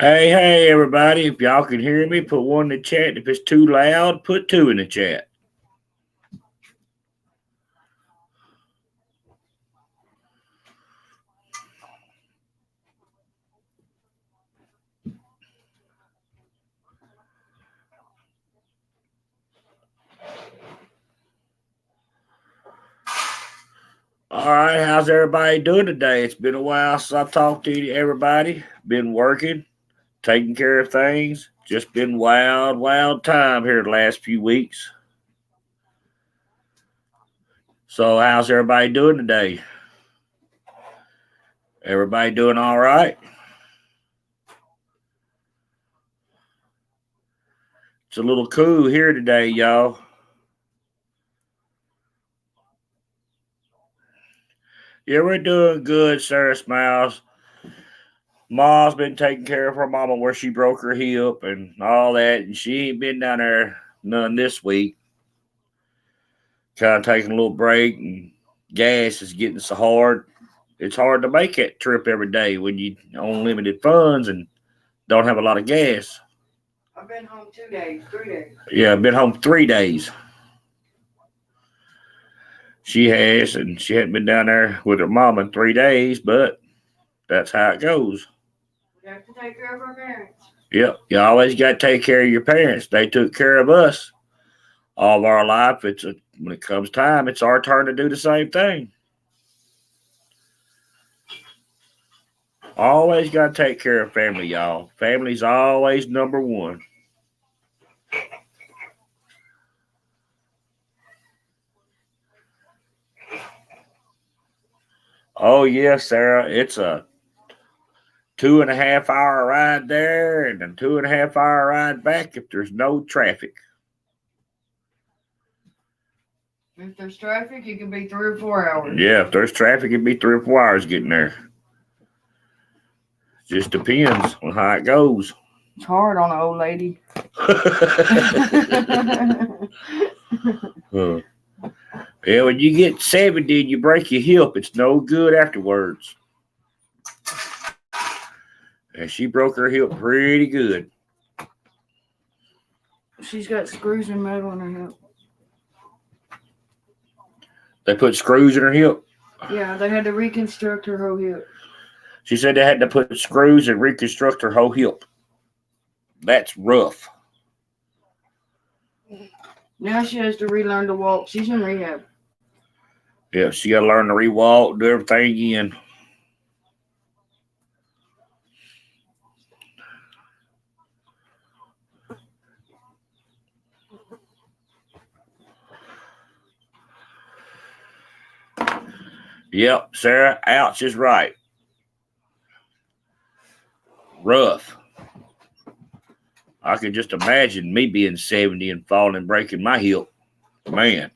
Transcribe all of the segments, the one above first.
Hey, everybody. If y'all can hear me, put one in the chat. If it's too loud, put two in the chat. All right, how's everybody doing today? It's been a while since I talked to everybody. Been working, taking care of things. Just been wild time here the last few weeks. So, how's everybody doing today? Everybody doing all right? It's a little cool here today, y'all. Yeah, we're doing good, Sarah Smiles. Ma's been taking care of her mama where she broke her hip and all that, and she ain't been down there none this week. Kind of taking a little break, and gas is getting so hard. It's hard to make that trip every day when you on limited funds and don't have a lot of gas. I've been home 2 days, 3 days. Yeah, I've been home 3 days. She has, and she hadn't been down there with her mama in 3 days, but that's how it goes. We have to take care of our parents. Yep, you always got to take care of your parents. They took care of us all of our life. When it comes time, it's our turn to do the same thing. Always got to take care of family, y'all. Family's always number one. Oh, yes, Sarah. It's a 2.5 hour ride there and a 2.5 hour ride back if there's no traffic. If there's traffic, it can be 3 or 4 hours. Yeah, if there's traffic, it'd be 3 or 4 hours getting there. Just depends on how it goes. It's hard on an old lady. Yeah, when you get 70 and you break your hip, it's no good afterwards. And she broke her hip pretty good. She's got screws and metal in her hip. They put screws in her hip? Yeah, they had to reconstruct her whole hip. She said they had to put screws and reconstruct her whole hip. That's rough. Now she has to relearn to walk. She's in rehab. Yeah, she got to learn to re-walk, do everything again. Yep, Sarah, ouch is right. Rough. I could just imagine me being 70 and falling and breaking my hip. Man.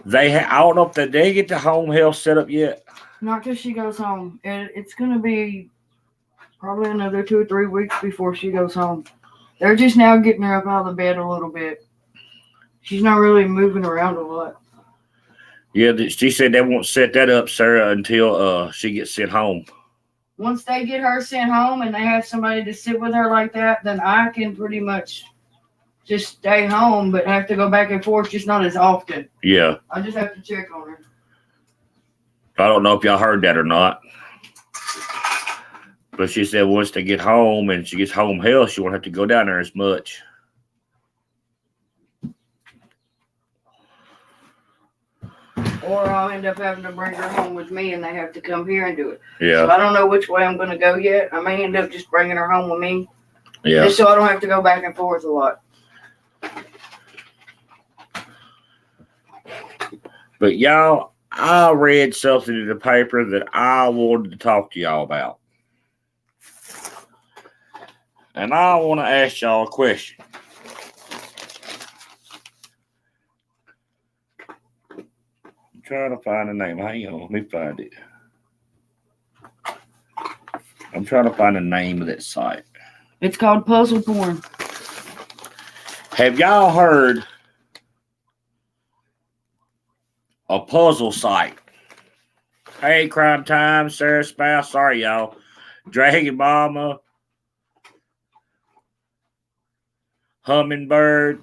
I don't know if they get the home health set up yet. Not till she goes home. It's going to be probably another 2 or 3 weeks before she goes home. They're just now getting her up out of the bed a little bit. She's not really moving around a lot. Yeah, she said they won't set that up, Sarah, until she gets sent home. Once they get her sent home and they have somebody to sit with her like that, then I can pretty much just stay home, but have to go back and forth, just not as often. Yeah. I just have to check on her. I don't know if y'all heard that or not. But she said once they get home and she gets home health, she won't have to go down there as much. Or I'll end up having to bring her home with me and they have to come here and do it. Yeah. So I don't know which way I'm going to go yet. I may end up just bringing her home with me. Yeah. Just so I don't have to go back and forth a lot. But y'all, I read something in the paper that I wanted to talk to y'all about. And I want to ask y'all a question. I'm trying to find the name. Hang on, let me find it. I'm trying to find the name of that site. It's called Puzzle Porn. Have y'all heard a puzzle site Hey, crime time, Sarah Spouse. Sorry, y'all. Dragon Mama, Hummingbird.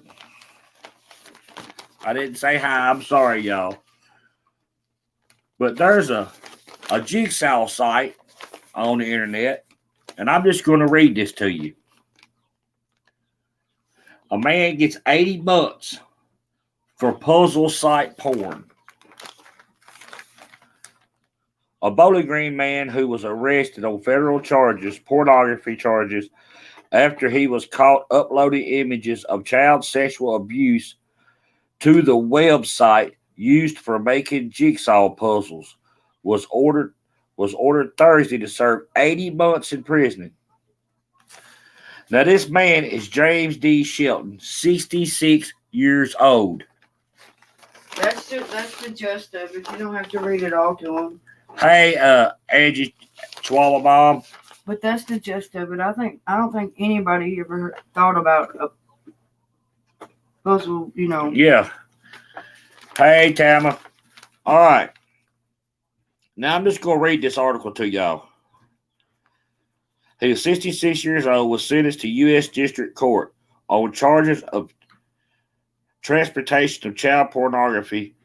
I didn't say hi. I'm sorry, y'all. But there's a Jigsaw site on the internet, and I'm just going to read this to you. A man gets 80 months for puzzle site porn. A Bowling Green man who was arrested on federal charges, pornography charges, after he was caught uploading images of child sexual abuse to the website used for making jigsaw puzzles, was ordered Thursday to serve 80 months in prison. Now, this man is James D. Shelton, 66 years old. That's the gist of it. You don't have to read it all to him. Hey, Angie Swallow Bomb. But that's the gist of it. I don't think anybody ever thought about a puzzle, Yeah. Hey, Tama. All right. Now I'm just going to read this article to y'all. He was 66 years old, was sentenced to U.S. District Court on charges of transportation of child pornography,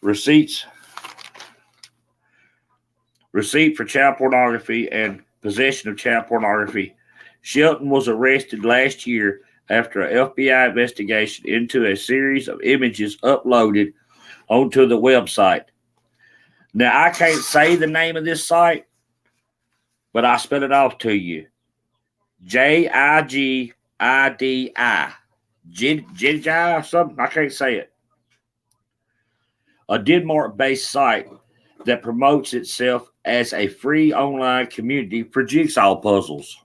receipt for child pornography, and possession of child pornography. Shelton was arrested last year after an FBI investigation into a series of images uploaded onto the website. Now, I can't say the name of this site, but I spell it off to you. Jigidi. Jigsaw or something? I can't say it. A Denmark-based site that promotes itself as a free online community for jigsaw puzzles.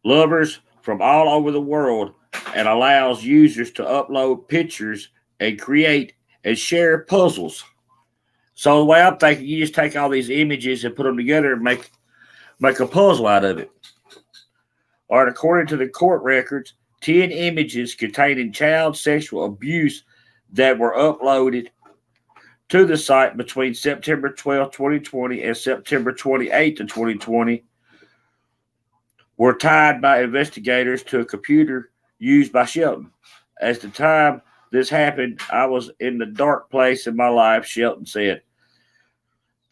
Lovers from all over the world, and allows users to upload pictures and create and share puzzles. So the way I'm thinking, you just take all these images and put them together and make a puzzle out of it. All right, according to the court records, 10 images containing child sexual abuse that were uploaded to the site between September 12, 2020 and September 28, 2020 were tied by investigators to a computer used by Shelton. At the time this happened, I was in the dark place in my life, Shelton said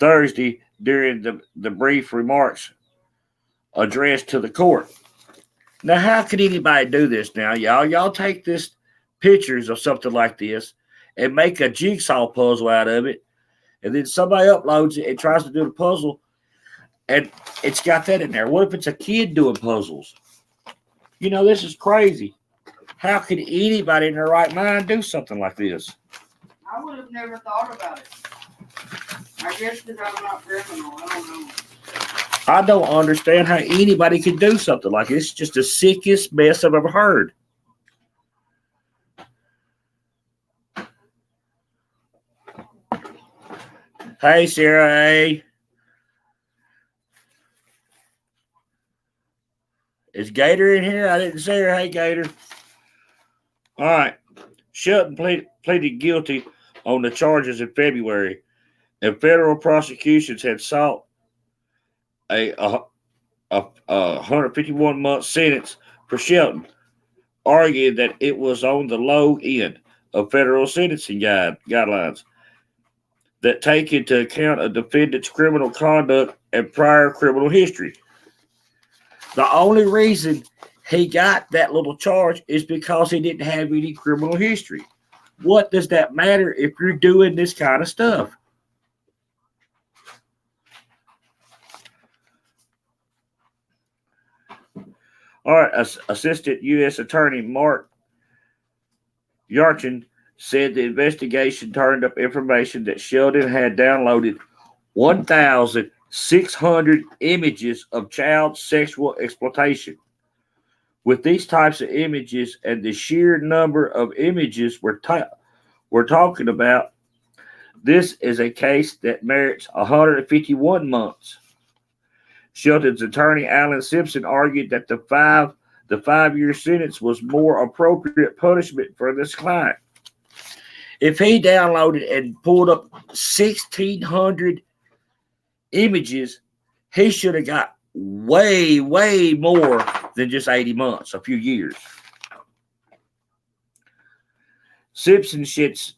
Thursday during the brief remarks addressed to the court. Now, how could anybody do this now, y'all? Y'all take this pictures of something like this and make a jigsaw puzzle out of it, and then somebody uploads it and tries to do the puzzle, and it's got that in there. What if it's a kid doing puzzles? This is crazy. How could anybody in their right mind do something like this? I would have never thought about it. I guess because I'm not criminal. I don't know. I don't understand how anybody could do something like this. It's just the sickest mess I've ever heard. Hey, Sarah. Hey. Is Gator in here? I didn't see her. Hey, Gator. All right. Shelton pleaded guilty on the charges in February, and federal prosecutions had sought a 151-month sentence for Shelton, arguing that it was on the low end of federal sentencing guidelines that take into account a defendant's criminal conduct and prior criminal history. The only reason he got that little charge is because he didn't have any criminal history. What does that matter if you're doing this kind of stuff? All right, Assistant U.S. Attorney Mark Yarchin said the investigation turned up information that Sheldon had downloaded 1,600 images of child sexual exploitation. With these types of images and the sheer number of images we're talking about, this is a case that merits 151 months. Shelton's attorney, Alan Simpson, argued that the 5-year sentence was more appropriate punishment for this client. If he downloaded and pulled up 1,600 images, he should have got way, way more than just 80 months, a few years. Simpson shits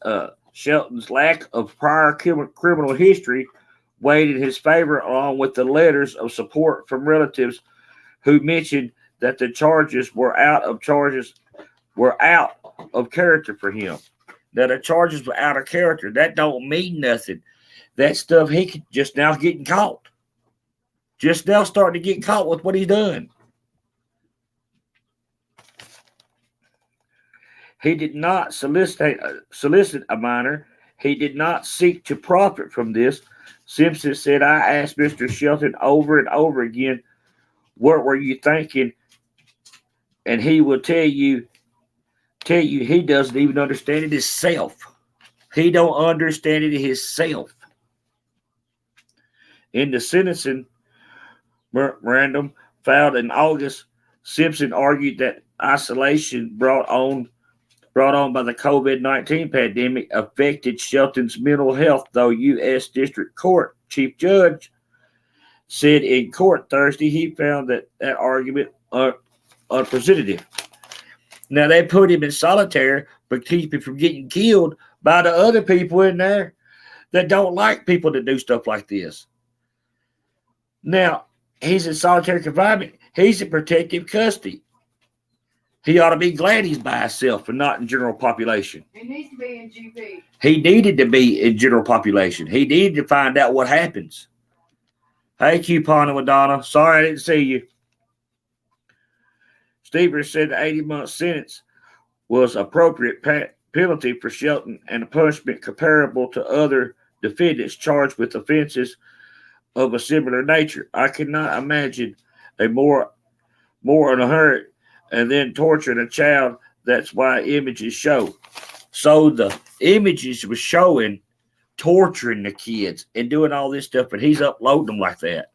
Shelton's lack of prior criminal history weighed in his favor, along with the letters of support from relatives who mentioned that the charges were out of character for him. Now the charges were out of character. That don't mean nothing. That stuff he could just now getting caught. Just now starting to get caught with what he's done. He did not solicit a minor. He did not seek to profit from this. Simpson said, I asked Mr. Shelton over and over again, what were you thinking? And he will tell you he doesn't even understand it himself. He don't understand it himself. In the sentencing memorandum filed in August, Simpson argued that isolation brought on by the COVID-19 pandemic affected Shelton's mental health, though U.S. District Court Chief Judge said in court Thursday he found that argument unrepresentative. Now, they put him in solitary but keep him from getting killed by the other people in there that don't like people that do stuff like this. Now, he's in solitary confinement. He's in protective custody. He ought to be glad he's by himself and not in general population. He needs to be in GP. He needed to be in general population. He needed to find out what happens. Hey, Coupon and Madonna. Sorry I didn't see you. Stevens said the 80-month sentence was appropriate penalty for Shelton and a punishment comparable to other defendants charged with offenses of a similar nature. I cannot imagine a more unhurt and then torturing a child. That's why images show. So the images were showing torturing the kids and doing all this stuff, and he's uploading them like that.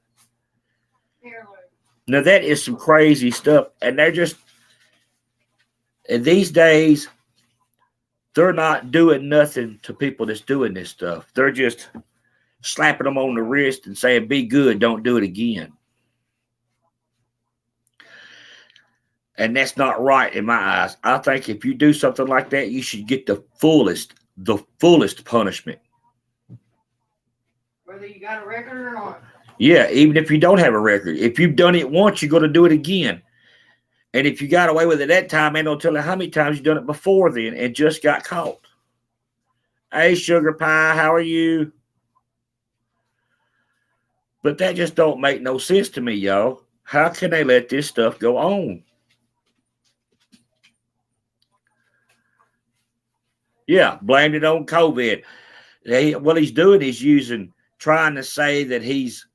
Now that is some crazy stuff, and they're just, and these days, they're not doing nothing to people that's doing this stuff. They're just slapping them on the wrist and saying, be good, don't do it again. And that's not right in my eyes. I think if you do something like that, you should get the fullest punishment. Whether you got a record or not. Yeah, even if you don't have a record. If you've done it once, you're going to do it again. And if you got away with it that time, ain't no telling how many times you've done it before then and just got caught. Hey, Sugar Pie, how are you? But that just don't make no sense to me, y'all. How can they let this stuff go on? Yeah, blamed it on COVID. What he's doing is trying to say that he's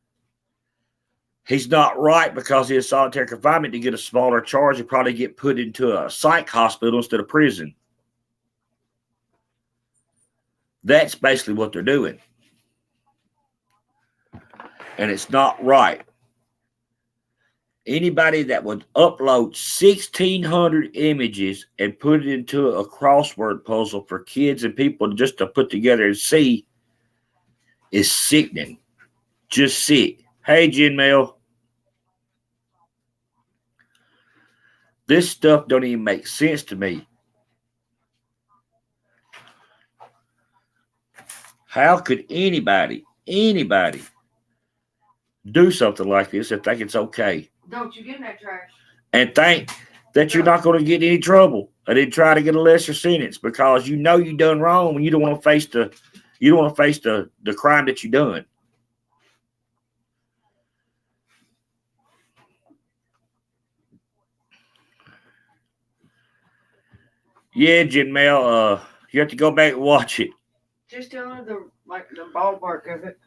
not right because he's solitary confinement to get a smaller charge and probably get put into a psych hospital instead of prison. That's basically what they're doing. And it's not right. Anybody that would upload 1,600 images and put it into a crossword puzzle for kids and people just to put together and see is sickening. Just sick. Hey, Jen Mel. This stuff don't even make sense to me. How could anybody do something like this and think it's okay? Don't you get in that trash. And think that you're not going to get any trouble and then try to get a lesser sentence because you know you done wrong and you don't want to face the crime that you done. Yeah, Janelle, you have to go back and watch it. Just tell her the ballpark of it.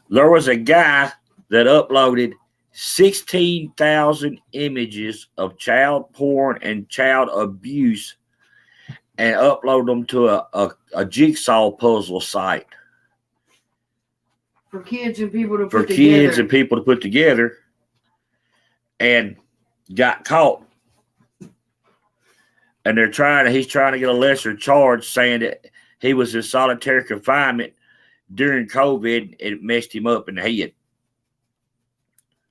There was a guy that uploaded 16,000 images of child porn and child abuse and upload them to a jigsaw puzzle site. For kids and people to put together. And got caught. and he's trying to get a lesser charge, saying that he was in solitary confinement during COVID and it messed him up in the head.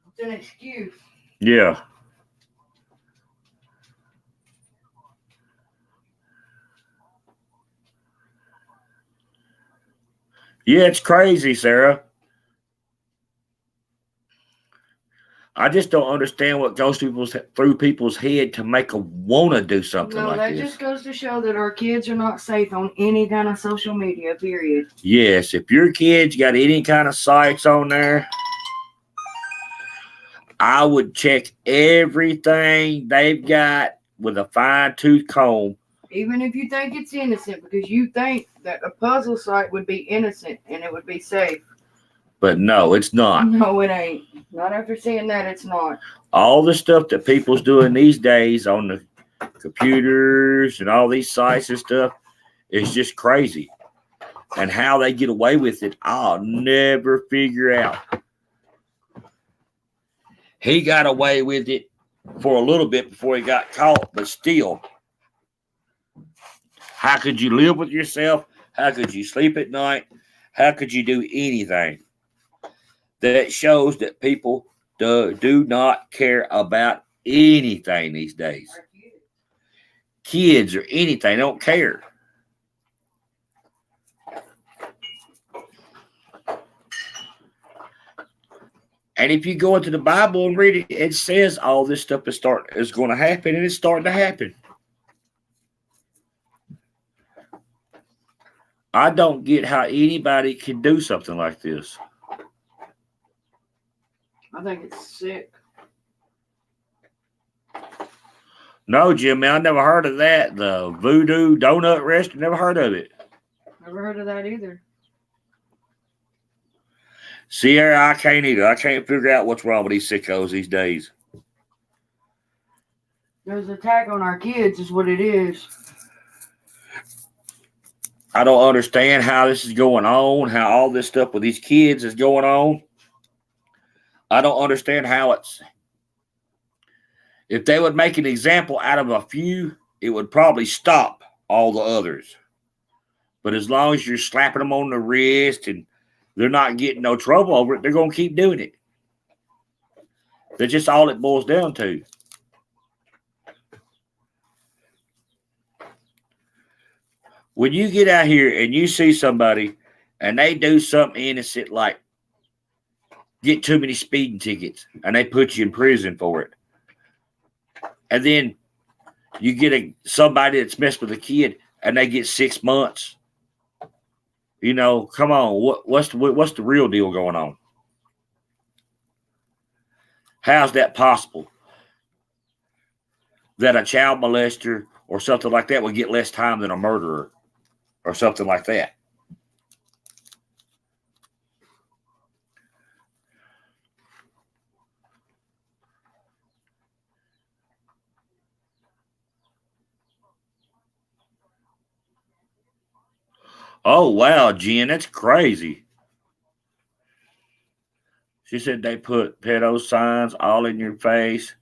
It's an excuse. Yeah. Yeah, it's crazy, Sarah. I just don't understand what goes through people's head to make them want to do something like that this. Just goes to show that our kids are not safe on any kind of social media, period. Yes, if your kids got any kind of sites on there, I would check everything they've got with a fine-tooth comb. Even if you think it's innocent, because you think that a puzzle site would be innocent and it would be safe. But no, it's not. No, it ain't. Not after seeing that, it's not. All the stuff that people's doing these days on the computers and all these sites and stuff is just crazy. And how they get away with it, I'll never figure out. He got away with it for a little bit before he got caught, but still, how could you live with yourself? How could you sleep at night? How could you do anything? That shows that people do not care about anything these days. Kids or anything, don't care. And if you go into the Bible and read it, it says all this stuff is going to happen, and it's starting to happen. I don't get how anybody can do something like this. I think it's sick. No, Jimmy, I never heard of that. The Voodoo Donut Restaurant, never heard of it. Never heard of that either. Sierra, I can't either. I can't figure out what's wrong with these sickos these days. There's an attack on our kids is what it is. I don't understand how this is going on, how all this stuff with these kids is going on. I don't understand how it's... If they would make an example out of a few, it would probably stop all the others. But as long as you're slapping them on the wrist and they're not getting no trouble over it, they're going to keep doing it. That's just all it boils down to. When you get out here and you see somebody and they do something innocent like get too many speeding tickets and they put you in prison for it, and then you get somebody that's messed with a kid and they get 6 months, you know, come on, what's the real deal going on? How's that possible? That a child molester or something like that would get less time than a murderer or something like that. Oh, wow, Jen, that's crazy. She said they put pedo signs all in your face,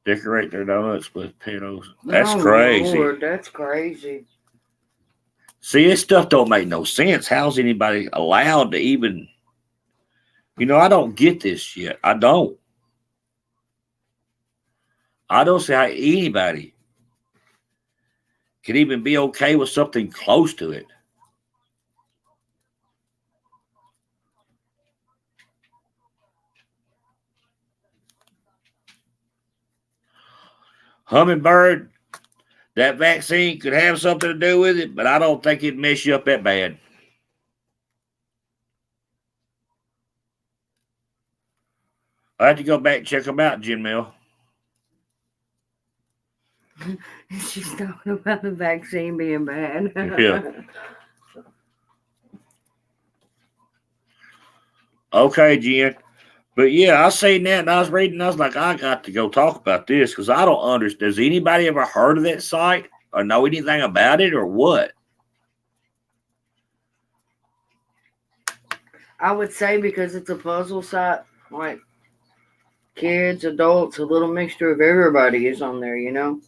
decorate their donuts with pedos. That's crazy. Lord, that's crazy. See, this stuff don't make no sense. How's anybody allowed to even... You know, I don't get this yet. I don't see how anybody can even be okay with something close to it. Hummingbird, that vaccine could have something to do with it, but I don't think it'd mess you up that bad. I have to go back and check them out, Jim Mill. She's talking about the vaccine being bad. Yeah. Okay, Jen. But yeah, I seen that and I was reading, I was like, I got to go talk about this because I don't understand. Has anybody ever heard of that site or know anything about it or what? I would say because it's a puzzle site, like kids, adults, a little mixture of everybody is on there, you know?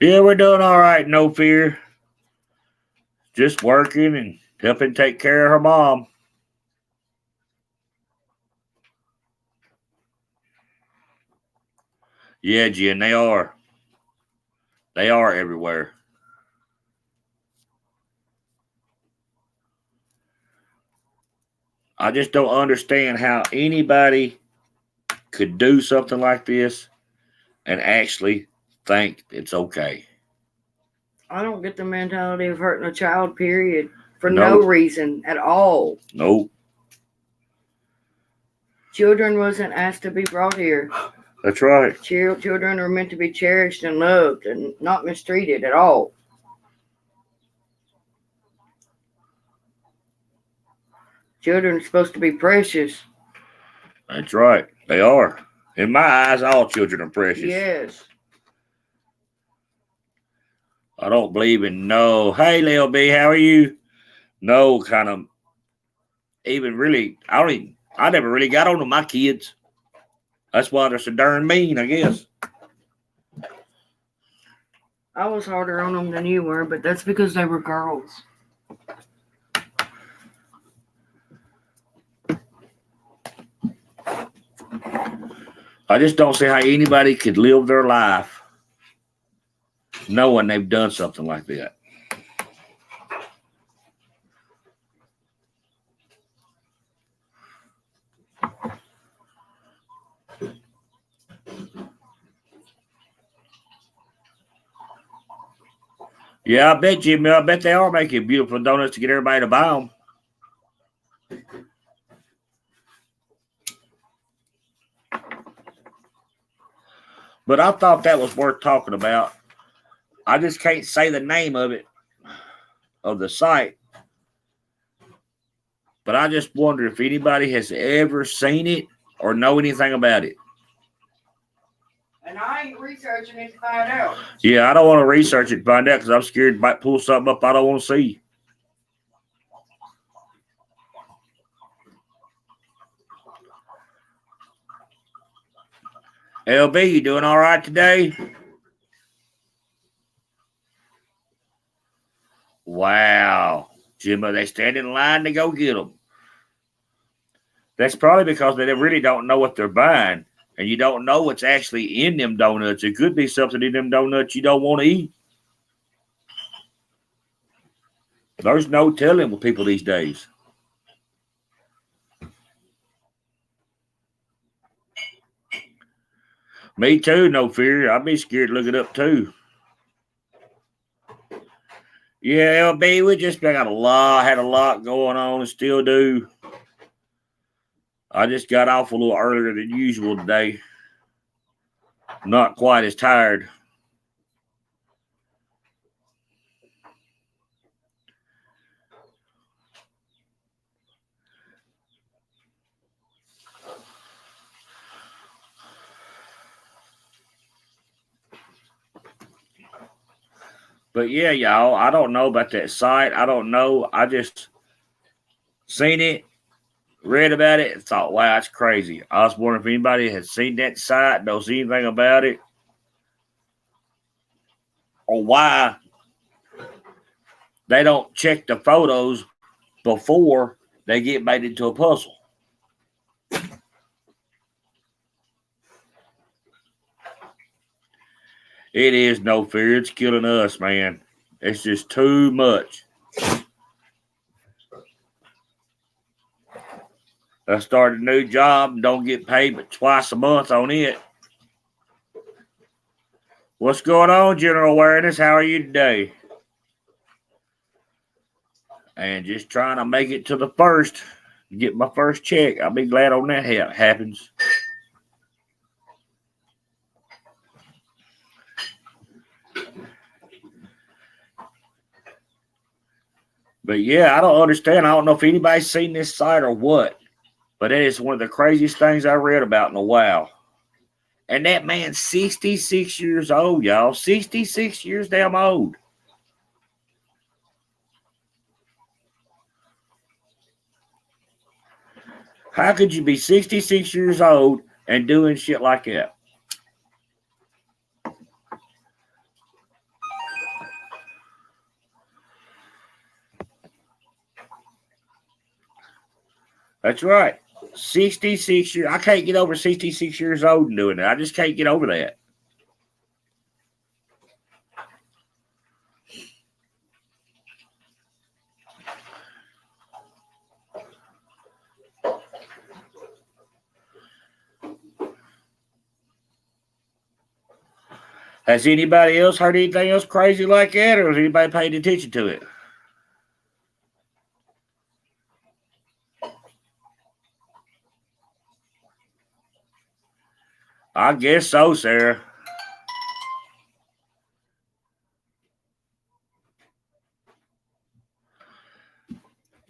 Yeah, we're doing all right, no fear. Just working and helping take care of her mom. Yeah, Jen, they are. They are everywhere. I just don't understand how anybody could do something like this and actually think it's okay. I don't get the mentality of hurting a child, period, for no Nope. reason at all. Nope. Children wasn't asked to be brought here. That's right. Children are meant to be cherished and loved and not mistreated at all. Children are supposed to be precious. That's right. They are. In my eyes, all children are precious. Yes. I don't believe in no, hey, Lil B, how are you? No kind of, even really, I never really got on to my kids. That's why they're so darn mean, I guess. I was harder on them than you were, but that's because they were girls. I just don't see how anybody could live their life knowing they've done something like that. Yeah, I bet Jimmy. I bet they are making beautiful donuts to get everybody to buy them. But I thought that was worth talking about. I just can't say the name of it, of the site. But I just wonder if anybody has ever seen it or know anything about it. And I ain't researching it to find out. Yeah, I don't want to research it and find out because I'm scared it might pull something up I don't want to see. LB, you doing all right today? Wow. Jimbo, they stand in line to go get them. That's probably because they really don't know what they're buying. And you don't know what's actually in them donuts. It could be something in them donuts you don't want to eat. There's no telling with people these days. Me too, no fear. I'd be scared to look it up too. Yeah, LB, we just had a lot going on and still do. I just got off a little earlier than usual today. Not quite as tired. But yeah, y'all, I don't know about that site. I don't know. I just seen it, read about it, and thought, wow, that's crazy. I was wondering if anybody had seen that site, knows anything about it, or why they don't check the photos before they get made into a puzzle. It is no fear. It's killing us, man. It's just too much. I started a new job and don't get paid but twice a month on it. What's going on, General Awareness? How are you today? And just trying to make it to the first, get my first check. I'll be glad on that happens. But yeah, I don't understand. I don't know if anybody's seen this site or what, but it is one of the craziest things I read about in a while. And that man's 66 years old, y'all. 66 years damn old. How could you be 66 years old and doing shit like that? That's right. 66 years. I can't get over 66 years old and doing it. I just can't get over that. Has anybody else heard anything else crazy like that, or has anybody paid attention to it? I guess so, Sarah.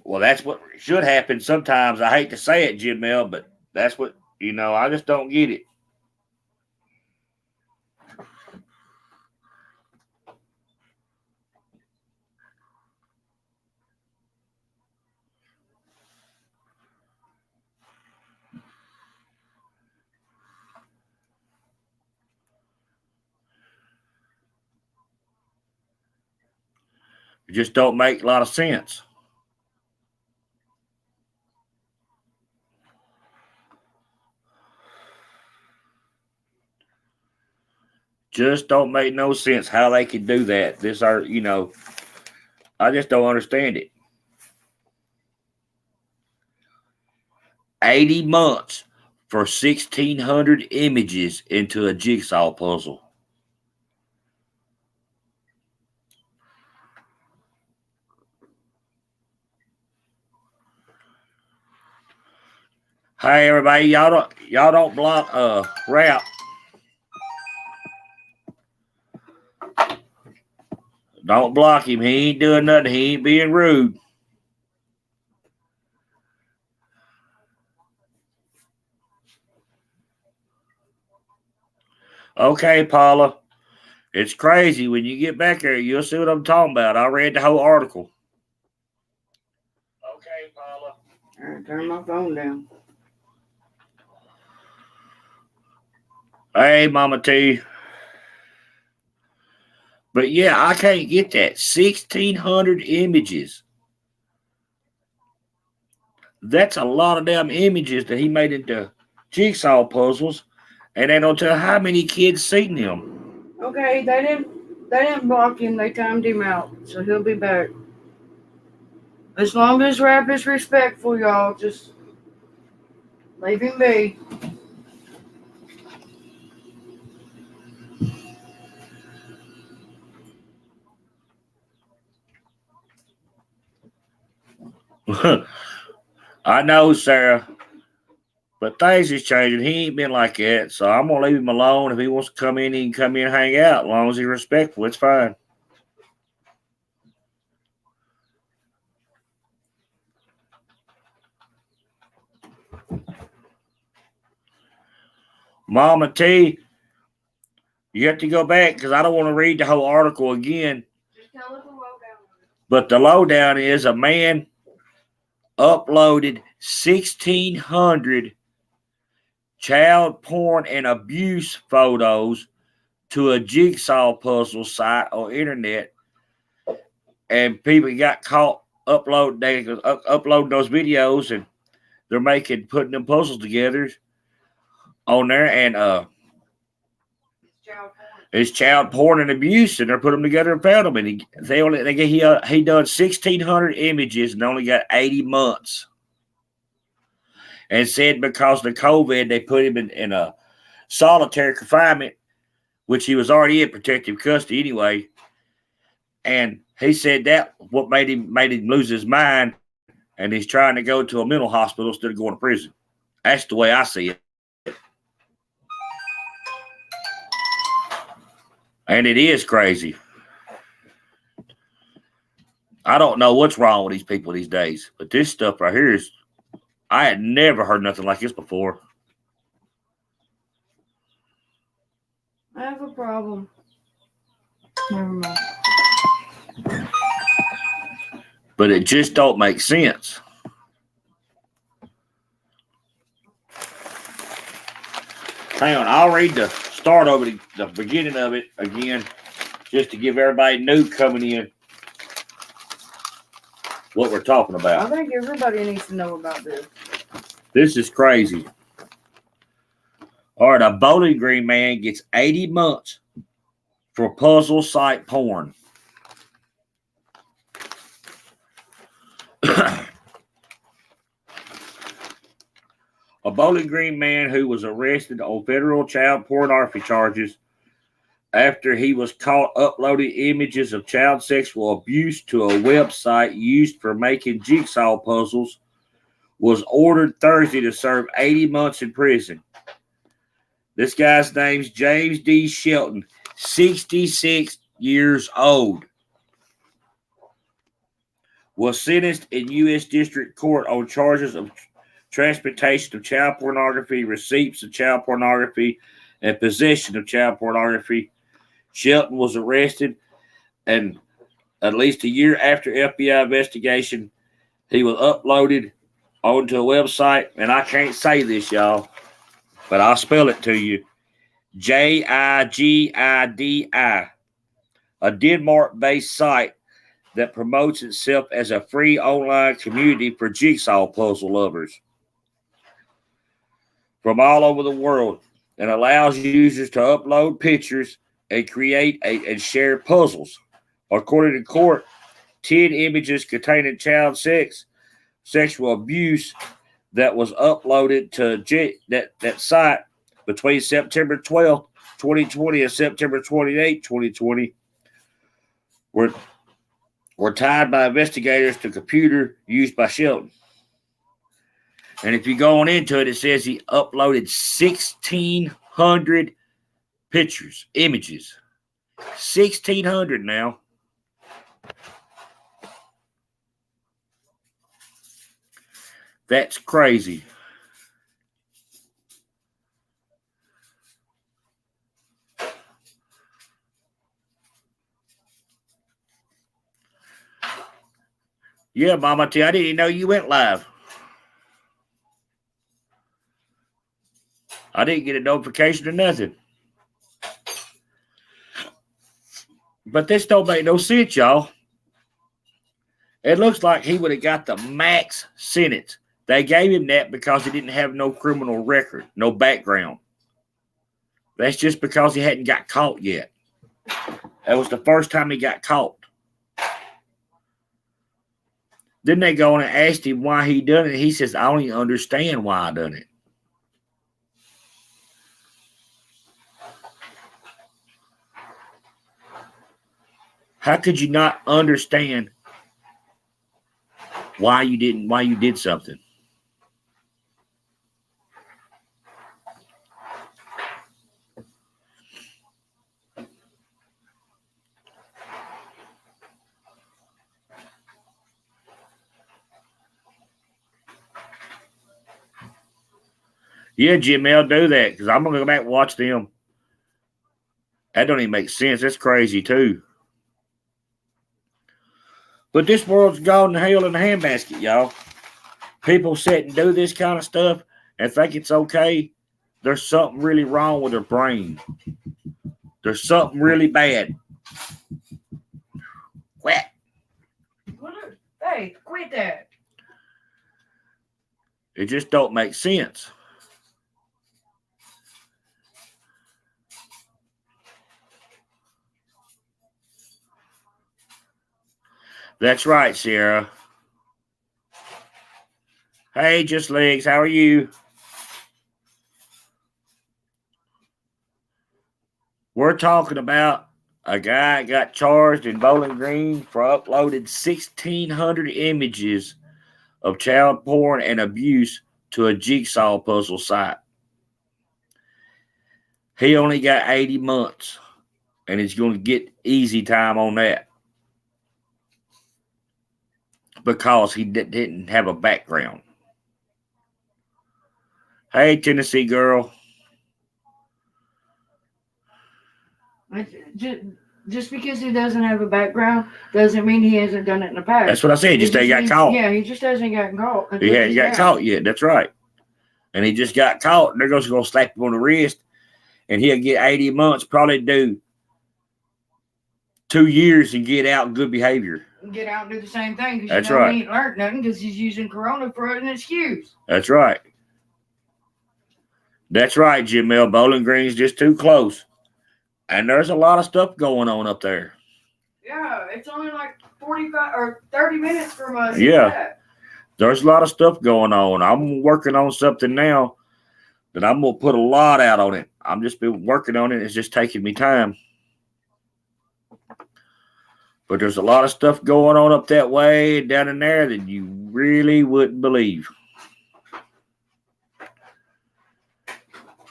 Well, that's what should happen sometimes. I hate to say it, Jim Mel, but that's what, I just don't get it. It just don't make a lot of sense. Just don't make no sense how they could do that. I just don't understand it. 80 months for 1,600 images into a jigsaw puzzle. Hey everybody, y'all don't block Rap. Don't block him. He ain't doing nothing. He ain't being rude. Okay, Paula. It's crazy. When you get back there, you'll see what I'm talking about. I read the whole article. Okay, Paula. All right, turn my phone down. Hey, Mama T. But yeah, I can't get that. 1,600 images. That's a lot of damn images that he made into jigsaw puzzles, and they don't tell how many kids seen them. Okay, they didn't block him. They timed him out, so he'll be back. As long as Rap is respectful, y'all, just leave him be. I know, Sarah. But things is changing. He ain't been like that, so I'm gonna leave him alone. If he wants to come in, he can come in and hang out. As long as he's respectful, it's fine. Mama T, you have to go back because I don't want to read the whole article again. Just tell us the lowdown. But the lowdown is a man uploaded 1,600 child porn and abuse photos to a jigsaw puzzle site on internet, and people got caught uploading those videos, and they're putting them puzzles together on there, and it's child porn and abuse, and they're putting them together and found them, and he done 1,600 images and only got 80 months. And said because of the COVID, they put him in a solitary confinement, which he was already in protective custody anyway. And he said that what made him lose his mind, and he's trying to go to a mental hospital instead of going to prison. That's the way I see it. And it is crazy. I don't know what's wrong with these people these days, but this stuff right here is, I had never heard nothing like this before. I have a problem. Never mind. But it just don't make sense. Hang on, I'll read the start over the beginning of it again, just to give everybody new coming in what we're talking about. I think everybody needs to know about this. This is crazy. All right, a Bowling Green man gets 80 months for puzzle site porn. A Bowling Green man who was arrested on federal child pornography charges after he was caught uploading images of child sexual abuse to a website used for making jigsaw puzzles was ordered Thursday to serve 80 months in prison. This guy's name's James D. Shelton, 66 years old, was sentenced in U.S. District Court on charges of transportation of child pornography, receipts of child pornography, and possession of child pornography. Shelton was arrested, and at least a year after FBI investigation, he was uploaded onto a website, and I can't say this, y'all, but I'll spell it to you. Jigidi, a Denmark-based site that promotes itself as a free online community for jigsaw puzzle lovers from all over the world, and allows users to upload pictures and create and share puzzles. According to court, 10 images containing child sexual abuse that was uploaded to that site between September 12th, 2020 and September 28th, 2020 were tied by investigators to computer used by Shelton. And if you're going into it, it says he uploaded 1,600 pictures, images. 1,600 now. That's crazy. Yeah, Mama T, I didn't even know you went live. I didn't get a notification or nothing. But this don't make no sense, y'all. It looks like he would have got the max sentence. They gave him that because he didn't have no criminal record, no background. That's just because he hadn't got caught yet. That was the first time he got caught. Then they go on and asked him why he done it. He says, I don't even understand why I done it. How could you not understand why you did something? Yeah, Jimmy, I'll do that because I'm going to go back and watch them. That don't even make sense. That's crazy, too. But this world's gone to hell in a handbasket, y'all. People sit and do this kind of stuff and think it's okay. There's something really wrong with their brain. There's something really bad. Quit. Hey, quit that. It just don't make sense. That's right, Sarah. Hey, Just Legs, how are you? We're talking about a guy got charged in Bowling Green for uploading 1,600 images of child porn and abuse to a jigsaw puzzle site. He only got 80 months, and he's going to get easy time on that because he didn't have a background. Hey, Tennessee girl. Just because he doesn't have a background doesn't mean he hasn't done it in the past. That's what I said. He just ain't got caught. Yeah, he just hasn't gotten caught. He hadn't got caught yet. That's right. And he just got caught, and they're going to slap him on the wrist, and he'll get 80 months, probably do 2 years and get out in good behavior. Get out and do the same thing because That's right. He ain't learned nothing because he's using Corona for an excuse. That's right. That's right, Jamel. Bowling Green's just too close. And there's a lot of stuff going on up there. Yeah, it's only like 45 or 30 minutes from us. Yeah. There's a lot of stuff going on. I'm working on something now that I'm going to put a lot out on it. I'm just been working on it. It's just taking me time. But there's a lot of stuff going on up that way and down in there that you really wouldn't believe.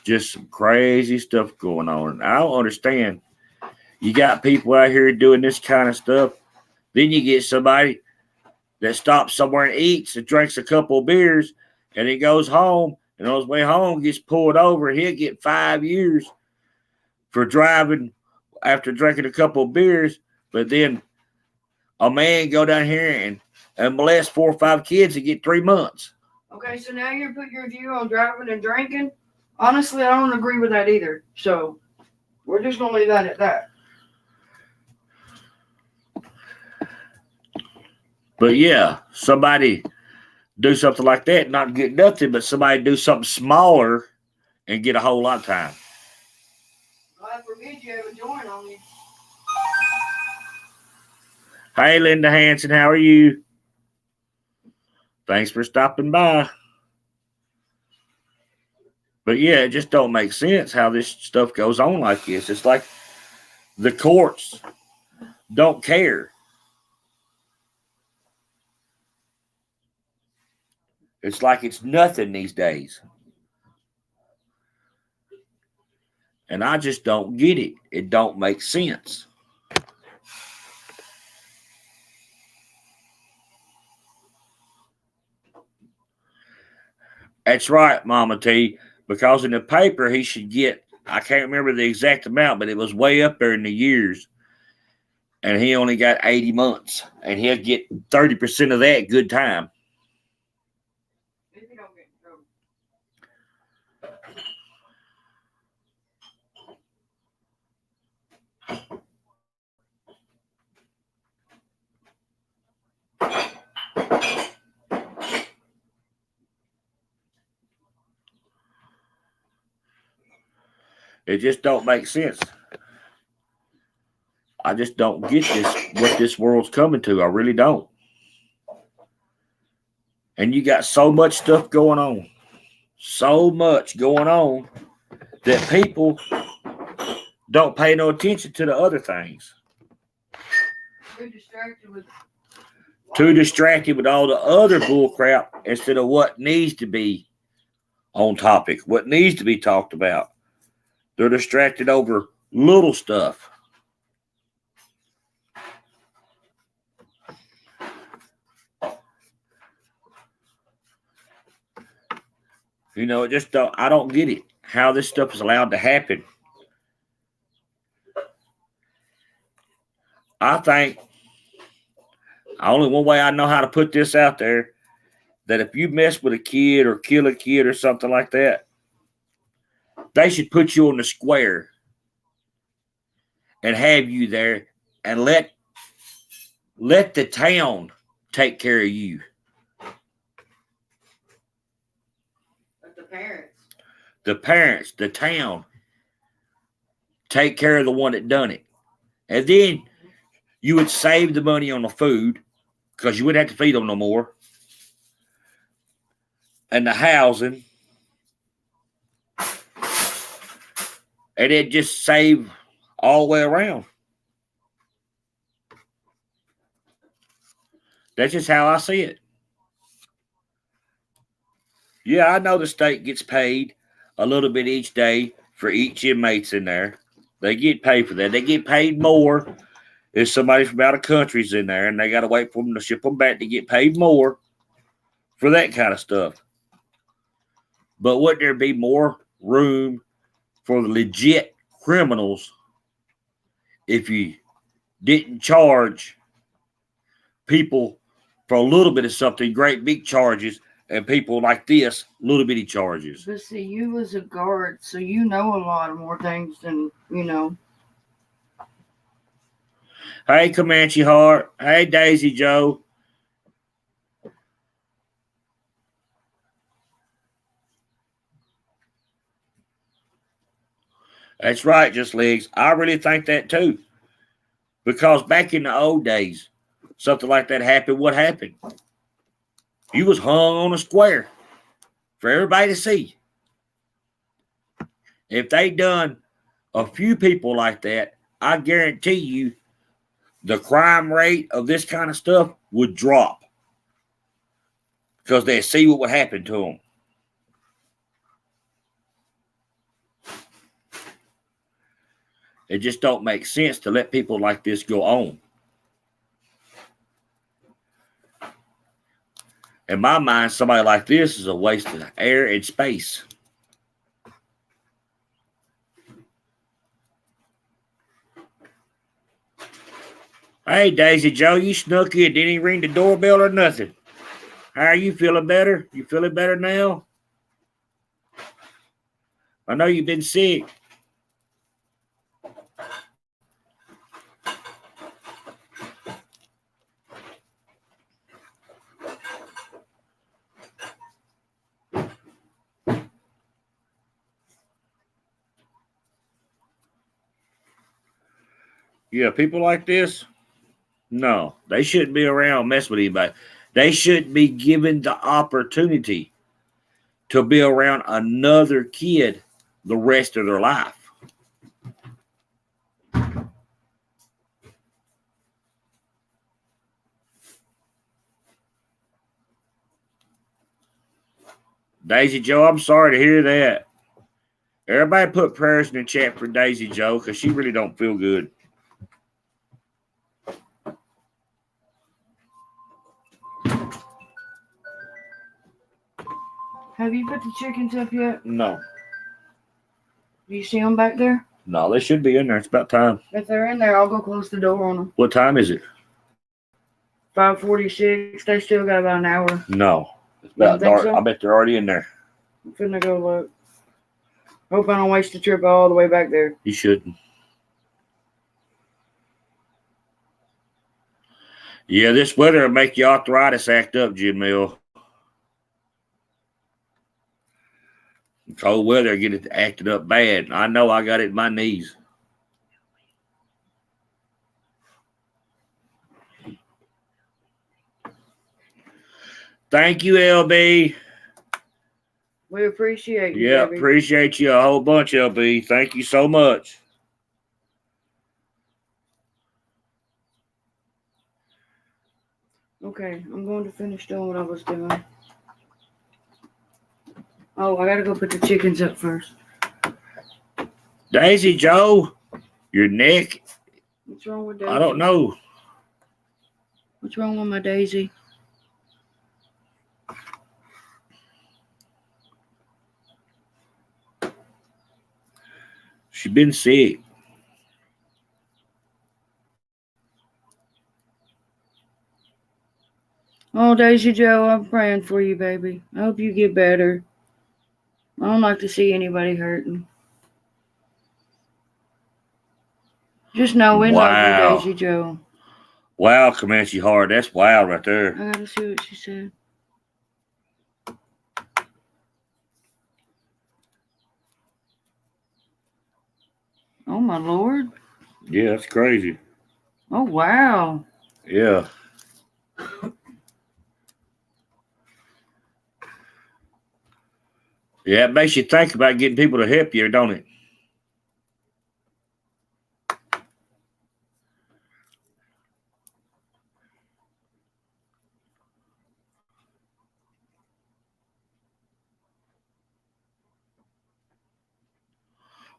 Just some crazy stuff going on. And I don't understand. You got people out here doing this kind of stuff. Then you get somebody that stops somewhere and eats and drinks a couple of beers, and he goes home, and on his way home gets pulled over. He'll get 5 years for driving after drinking a couple of beers. But then a man go down here and molest 4 or 5 kids and get 3 months. Okay, so now you're putting your view on driving and drinking. Honestly, I don't agree with that either. So we're just going to leave that at that. But yeah, somebody do something like that, not get nothing, but somebody do something smaller and get a whole lot of time. I forbid you have a joint on you. Hey, Linda Hanson, how are you? Thanks for stopping by. But yeah, it just don't make sense how this stuff goes on like this. It's like the courts don't care. It's like it's nothing these days. And I just don't get it. It don't make sense. That's right, Mama T. Because in the paper, he should get, I can't remember the exact amount, but it was way up there in the years. And he only got 80 months. And he'll get 30% of that good time. It just don't make sense. I just don't get what this world's coming to. I really don't. And you got so much stuff going on. So much going on that people don't pay no attention to the other things. Too distracted with all the other bull crap instead of what needs to be on topic, what needs to be talked about. They're distracted over little stuff. You know, I don't get it. How this stuff is allowed to happen. I think only one way I know how to put this out there, that if you mess with a kid or kill a kid or something like that, they should put you on the square and have you there and let the town take care of you. But the parents. The parents, the town, take care of the one that done it. And then you would save the money on the food because you wouldn't have to feed them no more. And the housing. And it just save all the way around. That's just how I see it. Yeah, I know the state gets paid a little bit each day for each inmates in there. They get paid for that. They get paid more if somebody from out of country's in there, and they got to wait for them to ship them back to get paid more for that kind of stuff. But wouldn't there be more room for the legit criminals if you didn't charge people for a little bit of something, great big charges, and people like this, little bitty charges? But see, you was a guard, so you know a lot of more things than, you know. Hey, Comanche Heart. Hey, Daisy Joe. That's right, Just Legs. I really think that too. Because back in the old days, something like that happened. What happened? You was hung on a square for everybody to see. If they done a few people like that, I guarantee you the crime rate of this kind of stuff would drop. Because they'd see what would happen to them. It just don't make sense to let people like this go on. In my mind, somebody like this is a waste of air and space. Hey, Daisy Joe, you snuck in. Didn't even ring the doorbell or nothing. How are you feeling better? You feeling better now? I know you've been sick. Yeah, people like this, no, they shouldn't be around mess with anybody. They shouldn't be given the opportunity to be around another kid the rest of their life. Daisy Joe, I'm sorry to hear that. Everybody put prayers in the chat for Daisy Joe because she really don't feel good. Have you put the chickens up yet? No. Do you see them back there? No, they should be in there. It's about time. If they're in there, I'll go close the door on them. What time is it? 5:46. They still got about an hour. No. It's about dark. So? I bet they're already in there. I'm finna go look. Hope I don't waste the trip all the way back there. You shouldn't. Yeah, this weather will make your arthritis act up, Jim Mill. Cold weather get it acted up bad. I know I got it in my knees. Thank you, LB. We appreciate you. Yeah, baby. appreciate you a whole bunch, LB. Thank you so much. Okay, I'm going to finish doing what I was doing. Oh, I gotta go put the chickens up first. Daisy Joe, your neck. What's wrong with Daisy? I don't know. What's wrong with my Daisy? She's been sick. Oh, Daisy Joe, I'm praying for you, baby. I hope you get better. I don't like to see anybody hurting. Just know we love you, Daisy Joe. Wow, Comanche Hard. That's wild right there. I gotta see what she said. Oh, my Lord. Yeah, that's crazy. Oh, wow. Yeah. Yeah, it makes you think about getting people to help you, don't it?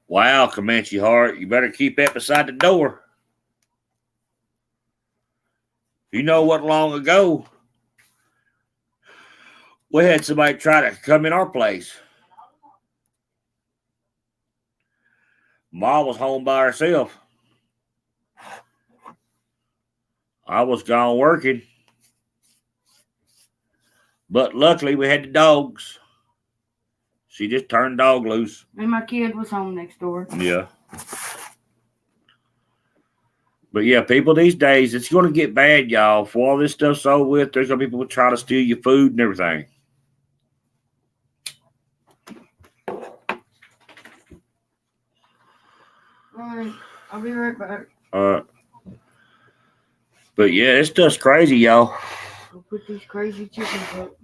Wow, Comanche Heart, you better keep that beside the door. You know what, long ago, we had somebody try to come in our place. Ma was home by herself. I was gone working. But luckily, we had the dogs. She just turned dog loose. And my kid was home next door. Yeah. But yeah, people these days, it's going to get bad, y'all. For all this stuff's over with, there's going to be people trying to steal your food and everything. Alright, I'll be right back. But yeah, this stuff's crazy, y'all. We'll put these crazy chickens up.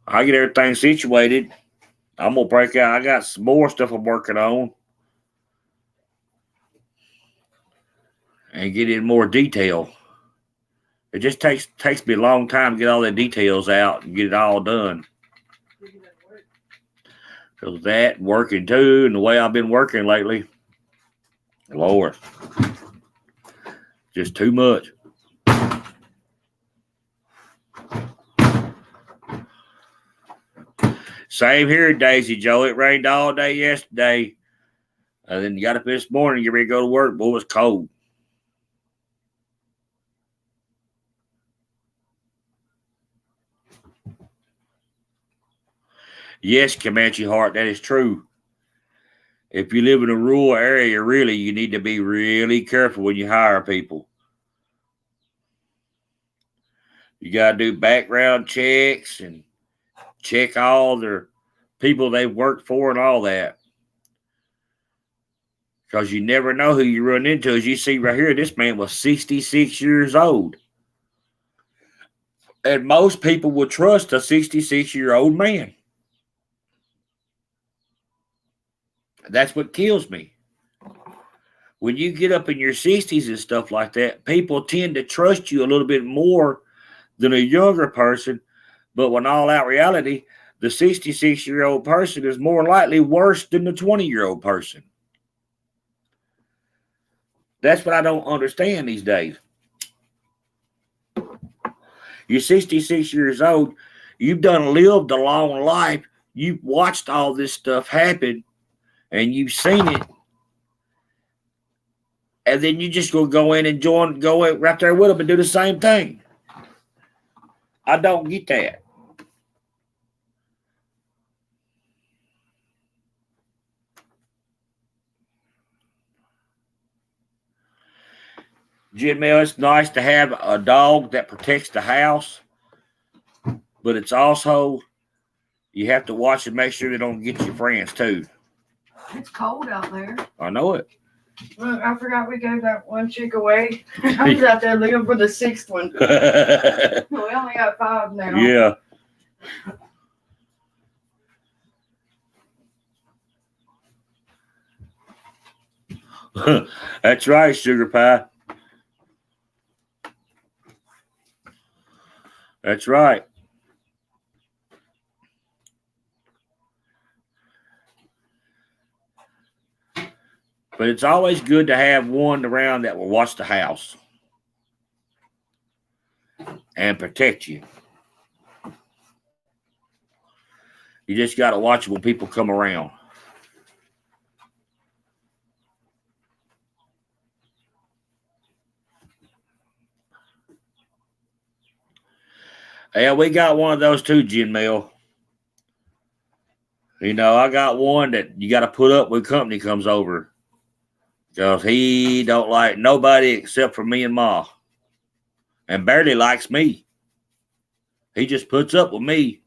I get everything situated. I'm gonna break out. I got some more stuff I'm working on. And get in more detail. It just takes me a long time to get all the details out and get it all done. Because that working too, and the way I've been working lately, Lord, just too much. Same here, Daisy Joe. It rained all day yesterday. And then you got up this morning, get ready to go to work. Boy, it was cold. Yes, Comanche Heart, that is true. If you live in a rural area, really, you need to be really careful when you hire people. You got to do background checks and check all their people they've worked for and all that. Because you never know who you run into. As you see right here, this man was 66 years old. And most people would trust a 66-year-old man. That's what kills me. When you get up in your 60s and stuff like that, people tend to trust you a little bit more than a younger person. But when all out reality, the 66-year-old person is more likely worse than the 20-year-old person. That's what I don't understand these days. You're 66 years old. You've lived a long life. You've watched all this stuff happen, and you've seen it. And then you just go in and go in right there with them and do the same thing. I don't get that. Jimmy, it's nice to have a dog that protects the house, but it's also, you have to watch and make sure they don't get your friends too. It's cold out there. I know it. Look, I forgot we gave that one chick away. I was out there looking for the sixth one. We only got 5 now. Yeah. That's right, Sugar Pie. That's right. But it's always good to have one around that will watch the house and protect you. You just got to watch when people come around. Yeah, we got one of those too, Jim Mill. You know, I got one that you got to put up when company comes over. Because he don't like nobody except for me and Ma. And barely likes me. He just puts up with me.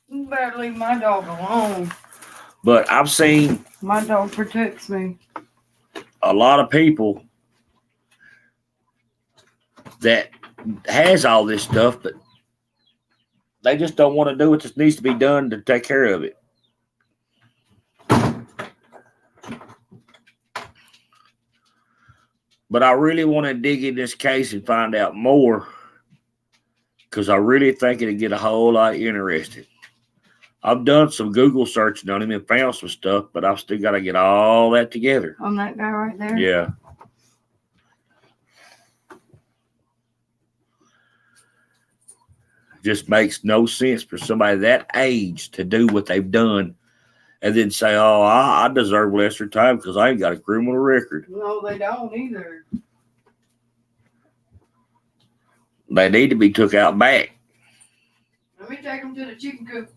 You better leave my dog alone. But I've seen My dog protects me. a lot of people that has all this stuff, but they just don't want to do what needs to be done to take care of it. But I really want to dig in this case and find out more, because I really think it'll get a whole lot interesting. I've done some Google searching on him and found some stuff, but I've still got to get all that together. On that guy right there? Yeah. Just makes no sense for somebody that age to do what they've done and then say, oh, I deserve lesser time because I ain't got a criminal record. No, they don't either. They need to be took out back. Let me take them to the chicken coop.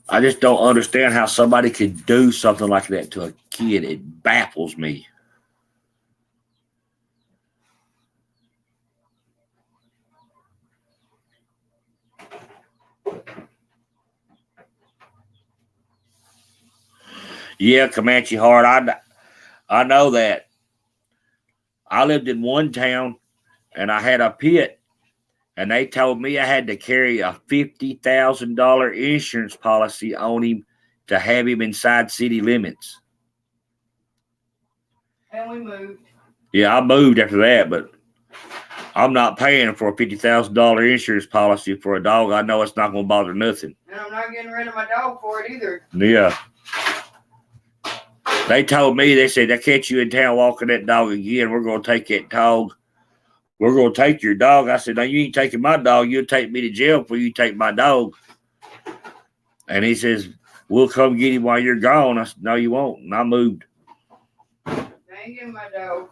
I just don't understand how somebody could do something like that to a kid. It baffles me. Yeah, Comanche Heart. I know that. I lived in one town and I had a pit, and they told me I had to carry a $50,000 insurance policy on him to have him inside city limits. And we moved. Yeah, I moved after that, but I'm not paying for a $50,000 insurance policy for a dog. I know it's not going to bother nothing. And I'm not getting rid of my dog for it either. Yeah. They told me, they said, I catch you in town walking that dog again, we're going to take that dog. We're going to take your dog. I said, no, you ain't taking my dog. You'll take me to jail before you take my dog. And he says, we'll come get him while you're gone. I said, no, you won't. And I moved. I ain't getting my dog.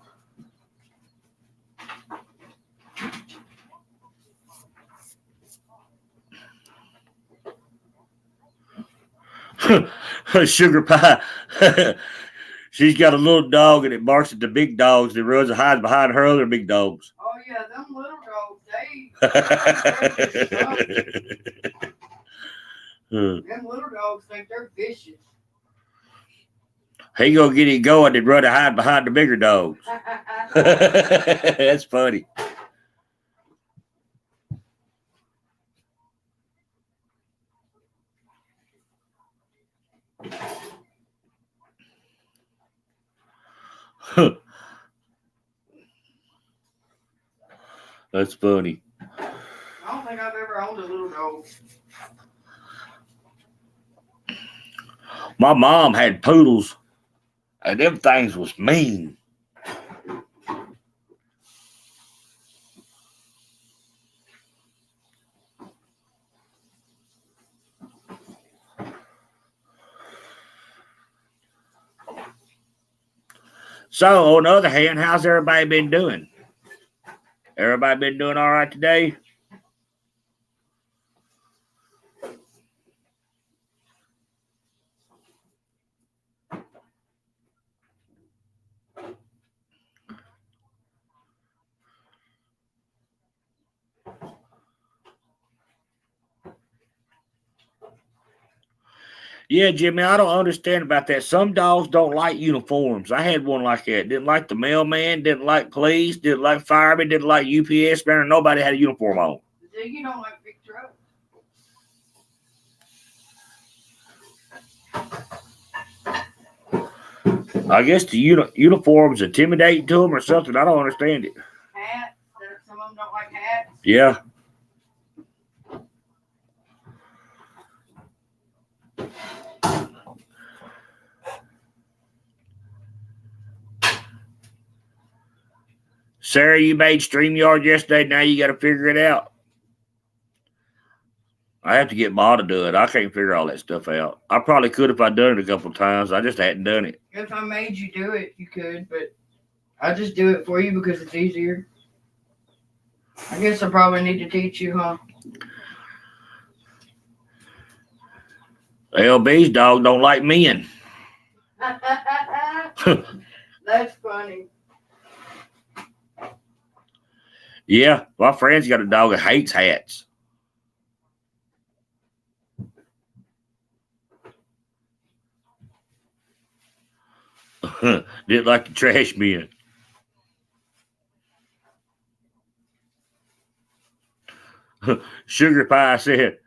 Sugar pie. She's got a little dog and it barks at the big dogs that runs and hides behind her other big dogs. Oh yeah, them little dogs, them little dogs think they're vicious. He gonna get it going and run and hide behind the bigger dogs. That's funny. That's funny. I don't think I've ever owned a little dog. My mom had poodles, and them things was mean. So, on the other hand, how's everybody been doing? Everybody been doing all right today? Yeah, Jimmy, I don't understand about that. Some dogs don't like uniforms. I had one like that. Didn't like the mailman, didn't like police, didn't like fireman, didn't like UPS man. Nobody had a uniform on. You don't like big trucks. I guess the uniform's intimidating to them or something. I don't understand it. Hats. Some of them don't like hats. Yeah. Sarah, you made StreamYard yesterday. Now you got to figure it out. I have to get Ma to do it. I can't figure all that stuff out. I probably could if I'd done it a couple of times. I just hadn't done it. If I made you do it, you could, but I just do it for you because it's easier. I guess I probably need to teach you, huh? LB's dog don't like men. That's funny. Yeah, my friend's got a dog that hates hats. Didn't like the trash men. Sugar Pie said,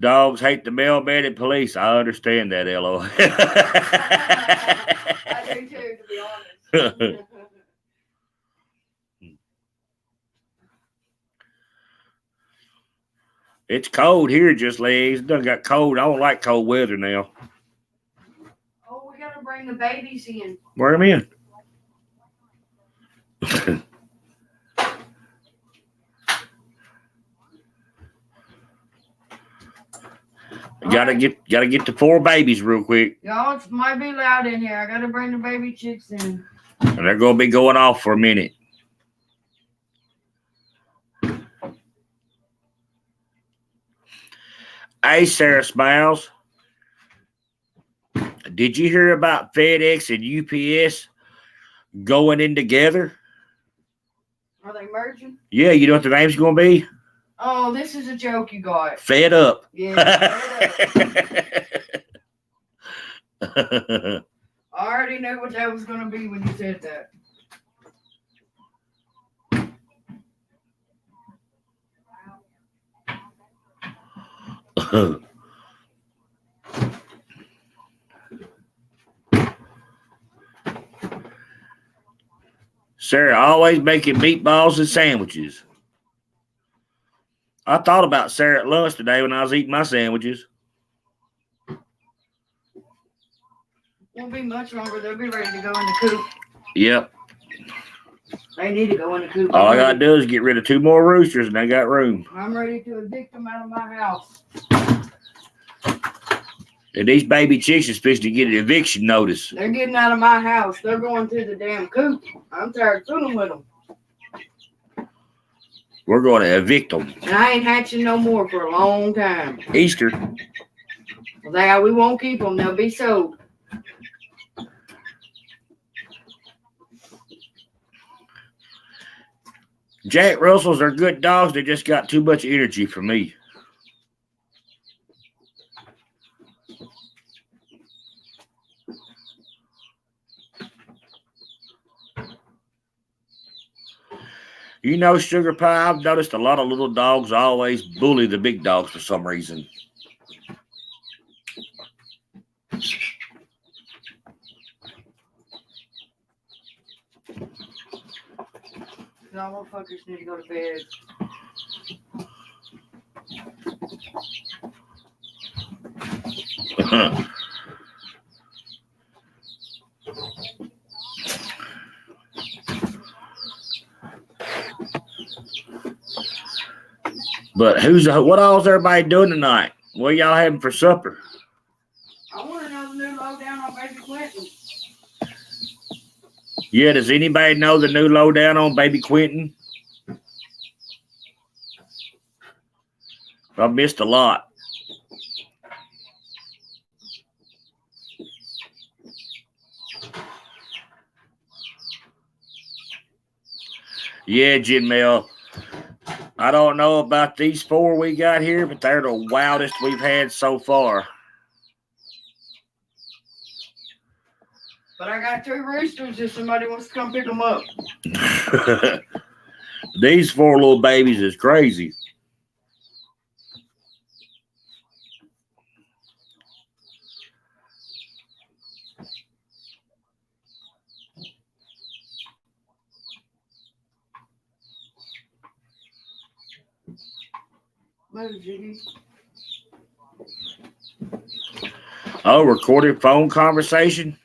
dogs hate the mailman and police. I understand that, LO. I do too, to be honest. It's cold here, just legs. It done got cold. I don't like cold weather now. Oh, we gotta bring the babies in. Bring them in. Gotta get the 4 babies real quick. Y'all, it might be loud in here. I gotta bring the baby chicks in. And they're gonna be going off for a minute. Hey, Sarah Smiles. Did you hear about FedEx and UPS going in together? Are they merging? Yeah, you know what the name's gonna be? Oh, this is a joke you got. Fed Up. Yeah, Fed I already knew what that was going to be when you said that. Sarah always making meatballs and sandwiches. I thought about Sarah at lunch today when I was eating my sandwiches. Won't be much longer. They'll be ready to go in the coop. Yep. They need to go in the coop. All I gotta do is get rid of 2 more roosters and they got room. I'm ready to evict them out of my house. And these baby chicks are supposed to get an eviction notice. They're getting out of my house. They're going to the damn coop. I'm tired of fooling with them. We're going to evict them. And I ain't hatching no more for a long time. Easter. Well, we won't keep them. They'll be sold. Jack Russells are good dogs. They just got too much energy for me. You know, Sugar Pie, I've noticed a lot of little dogs always bully the big dogs for some reason. Y'all motherfuckers need to go to bed. But what all's everybody doing tonight? What y'all having for supper? I want to know the new lowdown on baby Quentin. Yeah, does anybody know the new lowdown on baby Quentin? I missed a lot. Yeah, Jen Mel. I don't know about these 4 we got here, but they're the wildest we've had so far. But I got 2 roosters if somebody wants to come pick them up. These 4 little babies is crazy. Oh, recorded phone conversation?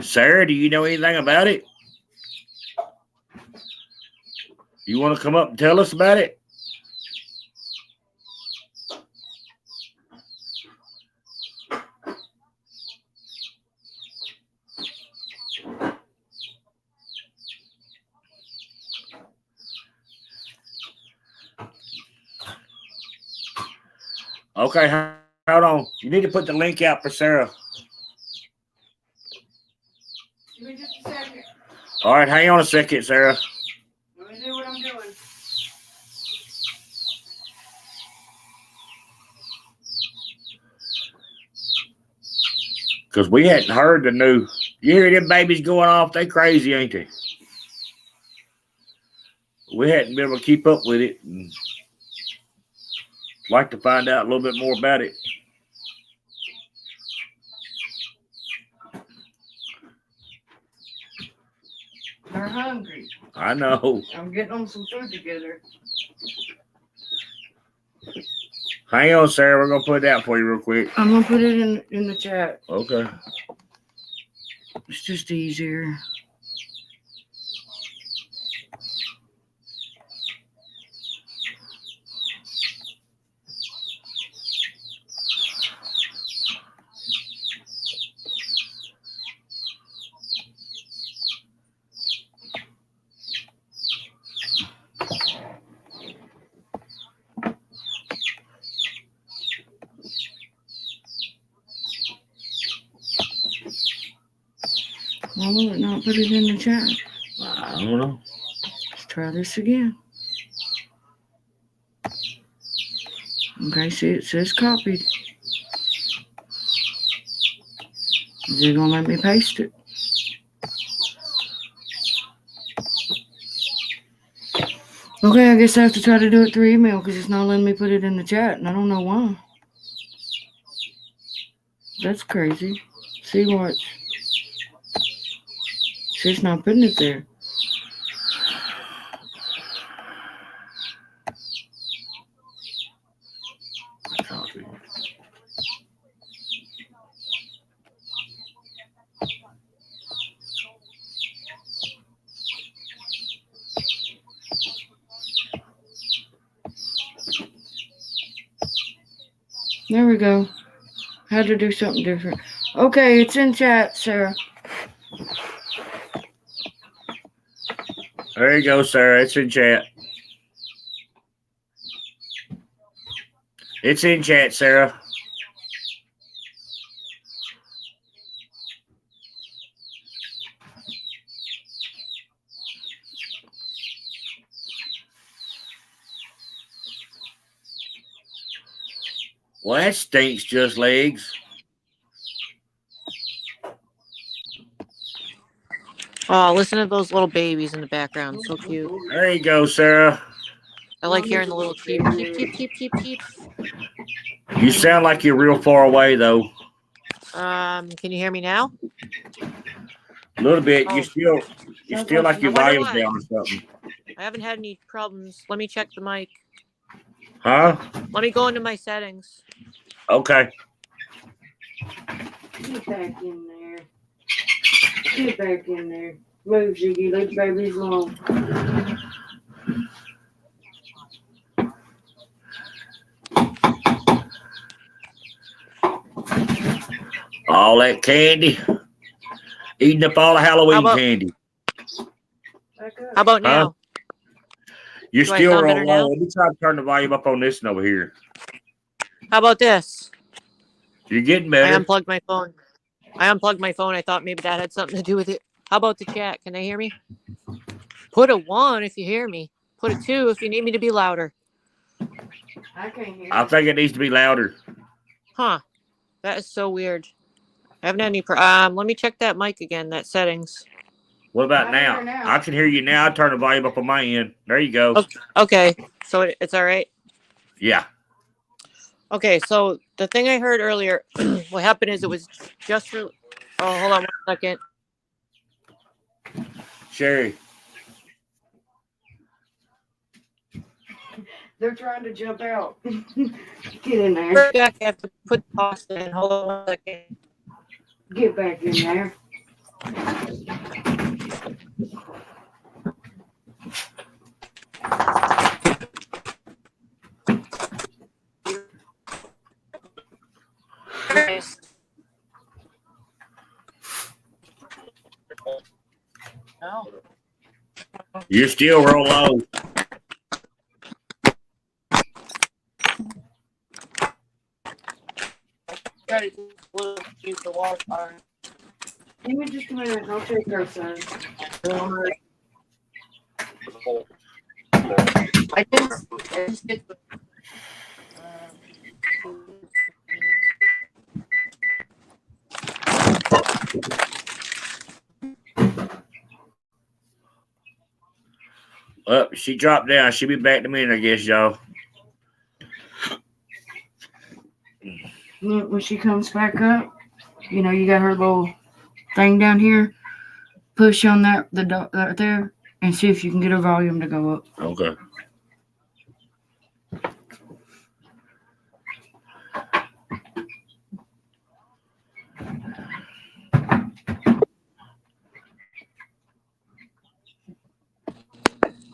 Sarah, do you know anything about it? You want to come up and tell us about it? Okay, hold on. You need to put the link out for Sarah. Give me just a second. All right, hang on a second, Sarah. Let me do what I'm doing. Because we hadn't heard the new. You hear them babies going off? They crazy, ain't they? We hadn't been able to keep up with it. And like to find out a little bit more about it. They're hungry. I know. I'm getting them some food together. Hang on, Sarah. We're going to put it out for you real quick. I'm going to put it in the chat. Okay. It's just easier. Why will it not put it in the chat? I don't know. Let's try this again. Okay, see, it says copied. Is it gonna let me paste it? Okay, I guess I have to try to do it through email because it's not letting me put it in the chat, and I don't know why. That's crazy. See, watch. See, it's not putting it there. Copy. There we go. Had to do something different. Okay, it's in chat, Sarah. There you go, Sarah. It's in chat. It's in chat, Sarah. Well, that stinks just legs. Oh, listen to those little babies in the background. So cute. There you go, Sarah. I like hearing the little cheep, cheep, cheep, cheep, cheep, cheeps. You sound like you're real far away, though. Can you hear me now? A little bit. Oh. You still like your I wonder volume's why. down or something. I haven't had any problems. Let me check the mic. Huh? Let me go into my settings. Okay. Get back in there. Get back in there. Move, Jiggy. Leave babies alone. All that candy. Eating up all the Halloween candy. How about now? You're Do I still sound real better low. now? Let me try to turn the volume up on this one over here. How about this? You're getting I better. unplugged my phone. I thought maybe that had something to do with it. How about the chat? Can they hear me? Put a 1 if you hear me. Put a 2 if you need me to be louder. I can't hear. I think it needs to be louder. Huh. That is so weird. I haven't had any let me check that mic again, that settings. What about I now? hear now. I can hear you now. I turn the volume up on my end. There you go. Okay. So it's all right. Yeah. Okay, so the thing I heard earlier, what happened is it was just for. Oh, hold on 1 second. Sherry. They're trying to jump out. Get in there. Back, I have to put the pasta in. Hold on 1 second. Get back in there. No. You're still real low. Try to use the water bar. Give me just a minute and I'll take our son. I just did. She dropped down. She'll be back in a minute, I guess, y'all. When she comes back up, you know, you got her little thing down here. Push on that right there and see if you can get her volume to go up. Okay.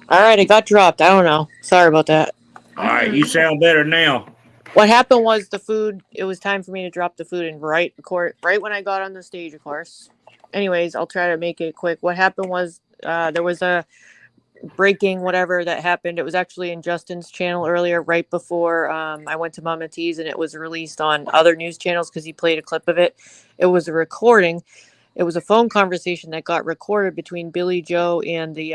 All right, it got dropped. I don't know. Sorry about that. All right, you sound better now. What happened was the food. It was time for me to drop the food in right when I got on the stage, of course. Anyways, I'll try to make it quick. What happened was there was a breaking whatever that happened. It was actually in Justin's channel earlier, right before I went to Mama T's, and it was released on other news channels because he played a clip of it. It was a recording. It was a phone conversation that got recorded between Billy Joe and the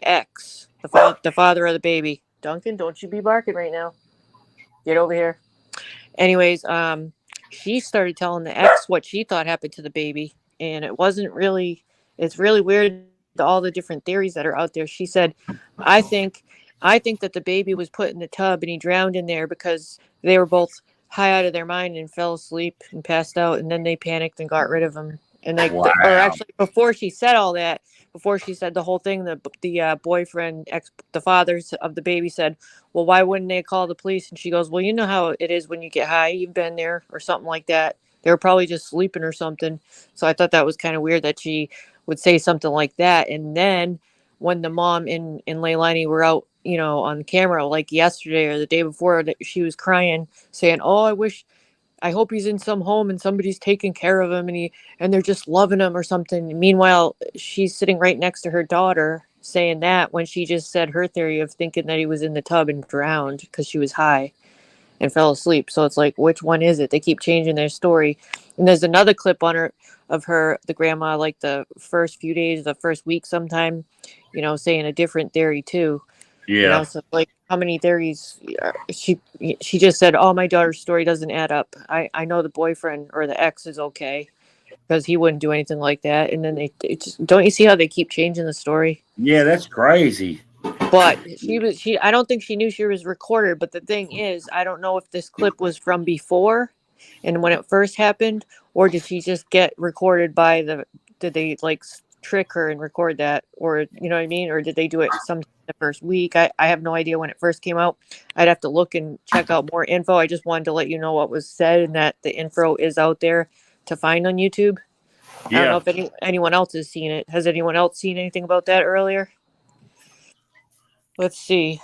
ex, the father of the baby. Duncan, don't you be barking right now. Get over here. Anyways, she started telling the ex what she thought happened to the baby, and it wasn't really. It's really weird. All the different theories that are out there. She said, "I think, I think that the baby was put in the tub and he drowned in there because they were both high out of their mind and fell asleep and passed out, and then they panicked and got rid of him." And like, or Wow. actually, before she said all that, before she said the whole thing, the boyfriend, the fathers of the baby said, well, why wouldn't they call the police? And she goes, well, you know how it is when you get high. You've been there or something like that. They were probably just sleeping or something. So I thought that was kind of weird that she would say something like that. And then when the mom and Leilani were out, on camera, like yesterday or the day before, that she was crying, saying, oh, I hope he's in some home and somebody's taking care of him and they're just loving him or something. Meanwhile, she's sitting right next to her daughter saying that when she just said her theory of thinking that he was in the tub and drowned because she was high and fell asleep. So it's like, which one is it? They keep changing their story. And there's another clip on her of her, the grandma, like the first few days, the first week sometime, saying a different theory too. Yeah. So like how many theories she just said, oh, my daughter's story doesn't add up. I know the boyfriend or the ex is okay because he wouldn't do anything like that. And then they just, don't you see how they keep changing the story? Yeah, that's crazy. But I don't think she knew she was recorded. But the thing is, I don't know if this clip was from before and when it first happened, or did she just get recorded did they like trick her and record that? Or, you know what I mean? Or did they do it some the first week? I have no idea when it first came out. I'd have to look and check out more info. I just wanted to let you know what was said and that the info is out there to find on YouTube. I don't know Yeah. if anyone else has seen it. Has anyone else seen anything about that earlier? Let's see.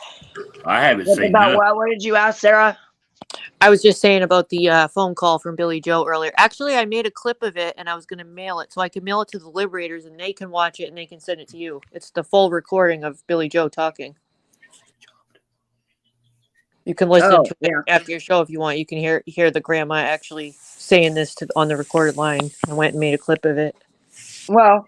I haven't What seen about nothing. what? What did you ask, Sarah? I was just saying about the phone call from Billy Joe earlier. Actually, I made a clip of it and I was going to mail it so I can mail it to the Liberators and they can watch it and they can send it to you. It's the full recording of Billy Joe talking. You can listen Oh, to it yeah. after your show if you want. You can hear the grandma actually saying this on the recorded line. I went and made a clip of it. Well,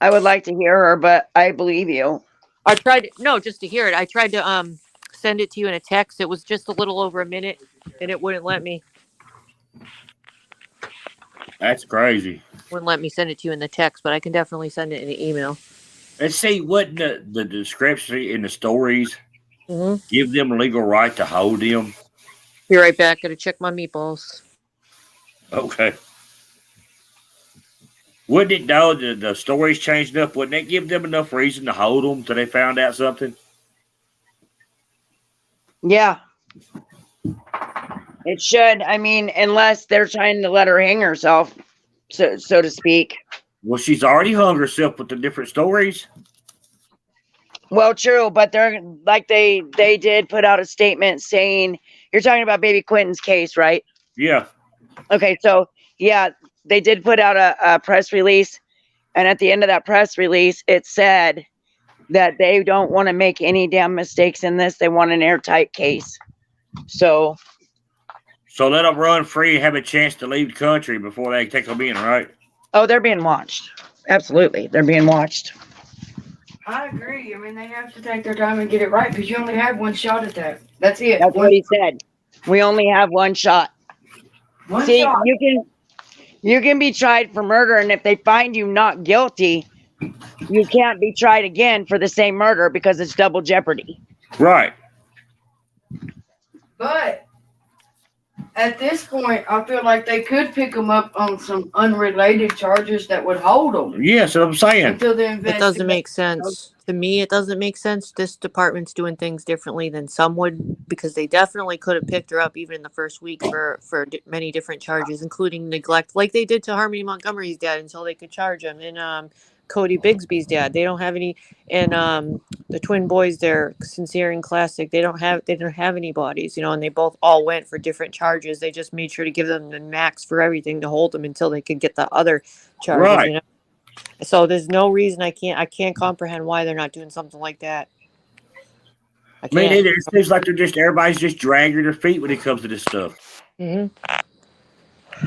I would like to hear her, but I believe you. I tried no, just to hear it. I tried to send it to you in a text. It was just a little over a minute and it wouldn't let me. That's crazy. Wouldn't let me send it to you in the text, but I can definitely send it in the email. And see, what the discrepancy in the stories Mm-hmm. give them a legal right to hold them? Be right back. Gotta check my meatballs. Okay. Wouldn't it, though, the stories changed enough? Wouldn't that give them enough reason to hold them till they found out something? Yeah, it should. I mean, unless they're trying to let her hang herself, so to speak. Well, she's already hung herself with the different stories. Well, true, but they're like they did put out a statement saying you're talking about baby Quentin's case, right? Yeah. Okay, so yeah, they did put out a press release, and at the end of that press release, it said that they don't want to make any damn mistakes in this. They want an airtight case. So let them run free and have a chance to leave the country before they take them in, right? oh, they're being watched. Absolutely, they're being watched. I agree. I mean, they have to take their time and get it right because you only have one shot at that. That's it. That's what he said. We only have one shot. One See, shot. you can be tried for murder, and if they find you not guilty, you can't be tried again for the same murder because it's double jeopardy. Right. But at this point, I feel like they could pick them up on some unrelated charges that would hold them Yeah, that's what I'm saying. until the It investigation. doesn't make sense. To me, it doesn't make sense. This department's doing things differently than some would because they definitely could have picked her up even in the first week for many different charges, including neglect, like they did to Harmony Montgomery's dad until they could charge him, and Cody Bigsby's dad. They don't have any, and the twin boys, they're Sincere and Classic. They don't have any bodies, and they both all went for different charges. They just made sure to give them the max for everything to hold them until they could get the other charges. Right. So there's no reason I can't comprehend why they're not doing something like that. I Me can't. neither. It seems like everybody's just dragging their feet when it comes to this stuff. Mm-hmm.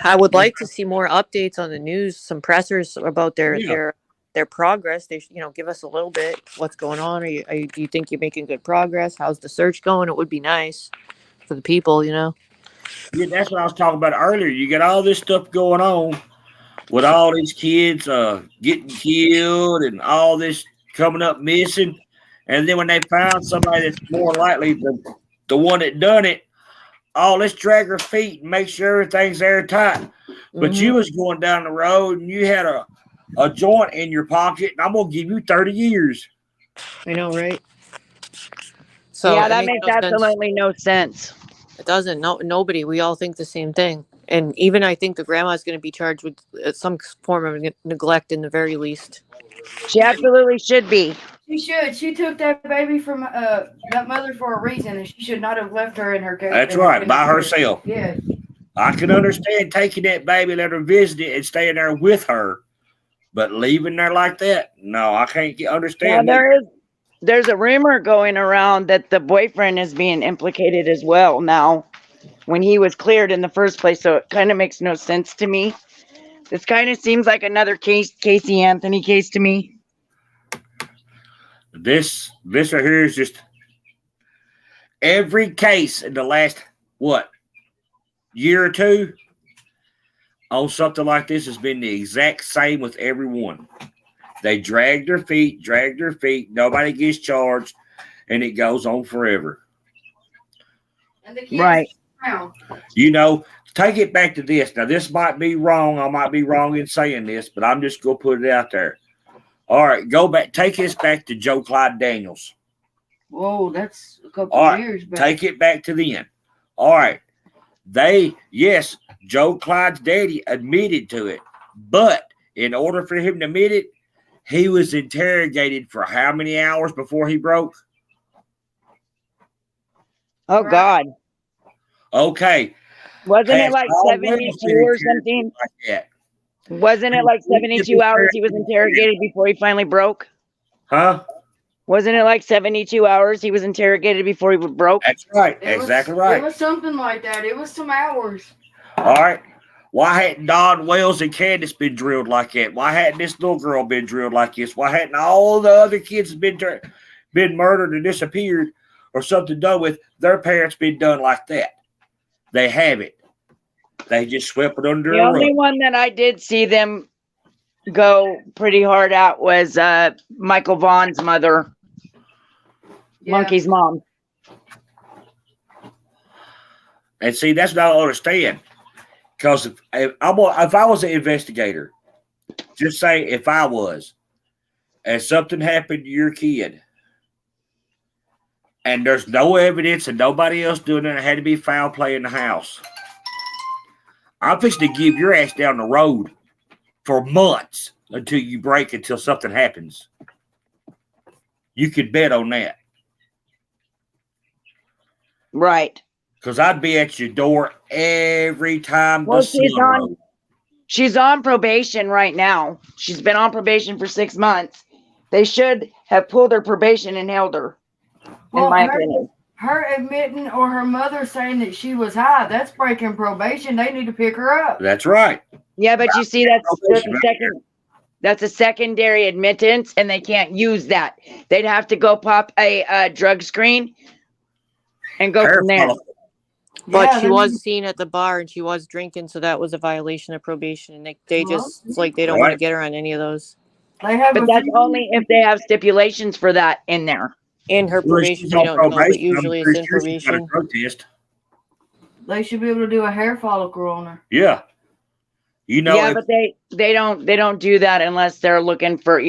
I would like to see more updates on the news, some pressers about their progress. They should, give us a little bit. What's going on? Do you think you're making good progress? How's the search going? It would be nice. for the people, you know. Yeah, that's what I was talking about earlier. You got all this stuff going on with all these kids getting killed and all this coming up missing. And then when they found somebody that's more likely the one that done it, oh, let's drag her feet and make sure everything's airtight. But Mhm. you was going down the road and you had a joint in your pocket, and I'm gonna give you 30 years. I know, right? So Yeah, it that makes makes no sense. absolutely no sense. It doesn't. No, nobody. We all think the same thing. And even I think the grandma's going to be charged with some form of neglect in the very least. She absolutely should be. She should. She took that baby from that mother for a reason, and she should not have left her in her cage. That's right, by herself. Yeah. I can understand taking that baby, let her visit it, and staying there with her, but leaving her like that, no, I can't Now understand that. there's a rumor going around that the boyfriend is being implicated as well now when he was cleared in the first place, so it kind of makes no sense to me. This kind of seems like another Casey Anthony case to me. This right here is just every case in the last year or two on something like this has been the exact same with everyone. They drag their feet, nobody gets charged, and it goes on forever. And the kids Right. around. You know, take it back to this. Now, this might be wrong. I might be wrong in saying this, but I'm just going to put it out there. All right, go back. Take this back to Joe Clyde Daniels. Whoa, that's a couple All of right, years back. take it back to then. All right. Yes, Joe Clyde's daddy admitted to it, but in order for him to admit it, he was interrogated for how many hours before he broke? Oh, Right. God. Okay. Wasn't it like Has Don 72 Wells been or interrogated something? like that? Wasn't it like 72 hours he was interrogated before he finally broke? Huh? Wasn't it like 72 hours he was interrogated before he broke? That's right. It was- Exactly right. It was something like that. It was some hours. All right. Why hadn't Don Wells and Candace been drilled like that? Why hadn't this little girl been drilled like this? Why hadn't all the other kids been murdered or disappeared or something done with their parents been done like that? They haven't. They just swept it under The the only rug. one that I did see them go pretty hard at was Michael Vaughn's mother, Yeah. Monkey's mom. And see, that's what I don't understand. Because if I was an investigator, just say if I was, and something happened to your kid, and there's no evidence and nobody else doing it, it had to be foul play in the house, I'm fixing to give your ass down the road for months until something happens. You could bet on that. Right. Because I'd be at your door every time Well, the sun rose. she's on probation right now. She's been on probation for 6 months. They should have pulled her probation and held her, in my opinion. Her admitting or her mother saying that she was high, that's breaking probation. They need to pick her up. That's right. Yeah, but you see, that's Probation a right second. That's a secondary admittance, and they can't use that. They'd have to go pop a drug screen and go from there. But Yeah, she then- was seen at the bar and she was drinking, so that was a violation of probation. And they Well, just, it's like they don't want to right. get her on any of those. They have But a that's few- only if they have stipulations for that in there. In her Well, probation, she's we on don't know, but probation. I'm usually it's pretty in sure she's got a probation. drug test. They should be able to do a hair follicle on her. Yeah. You know, Yeah, if- but they don't do that unless they're looking for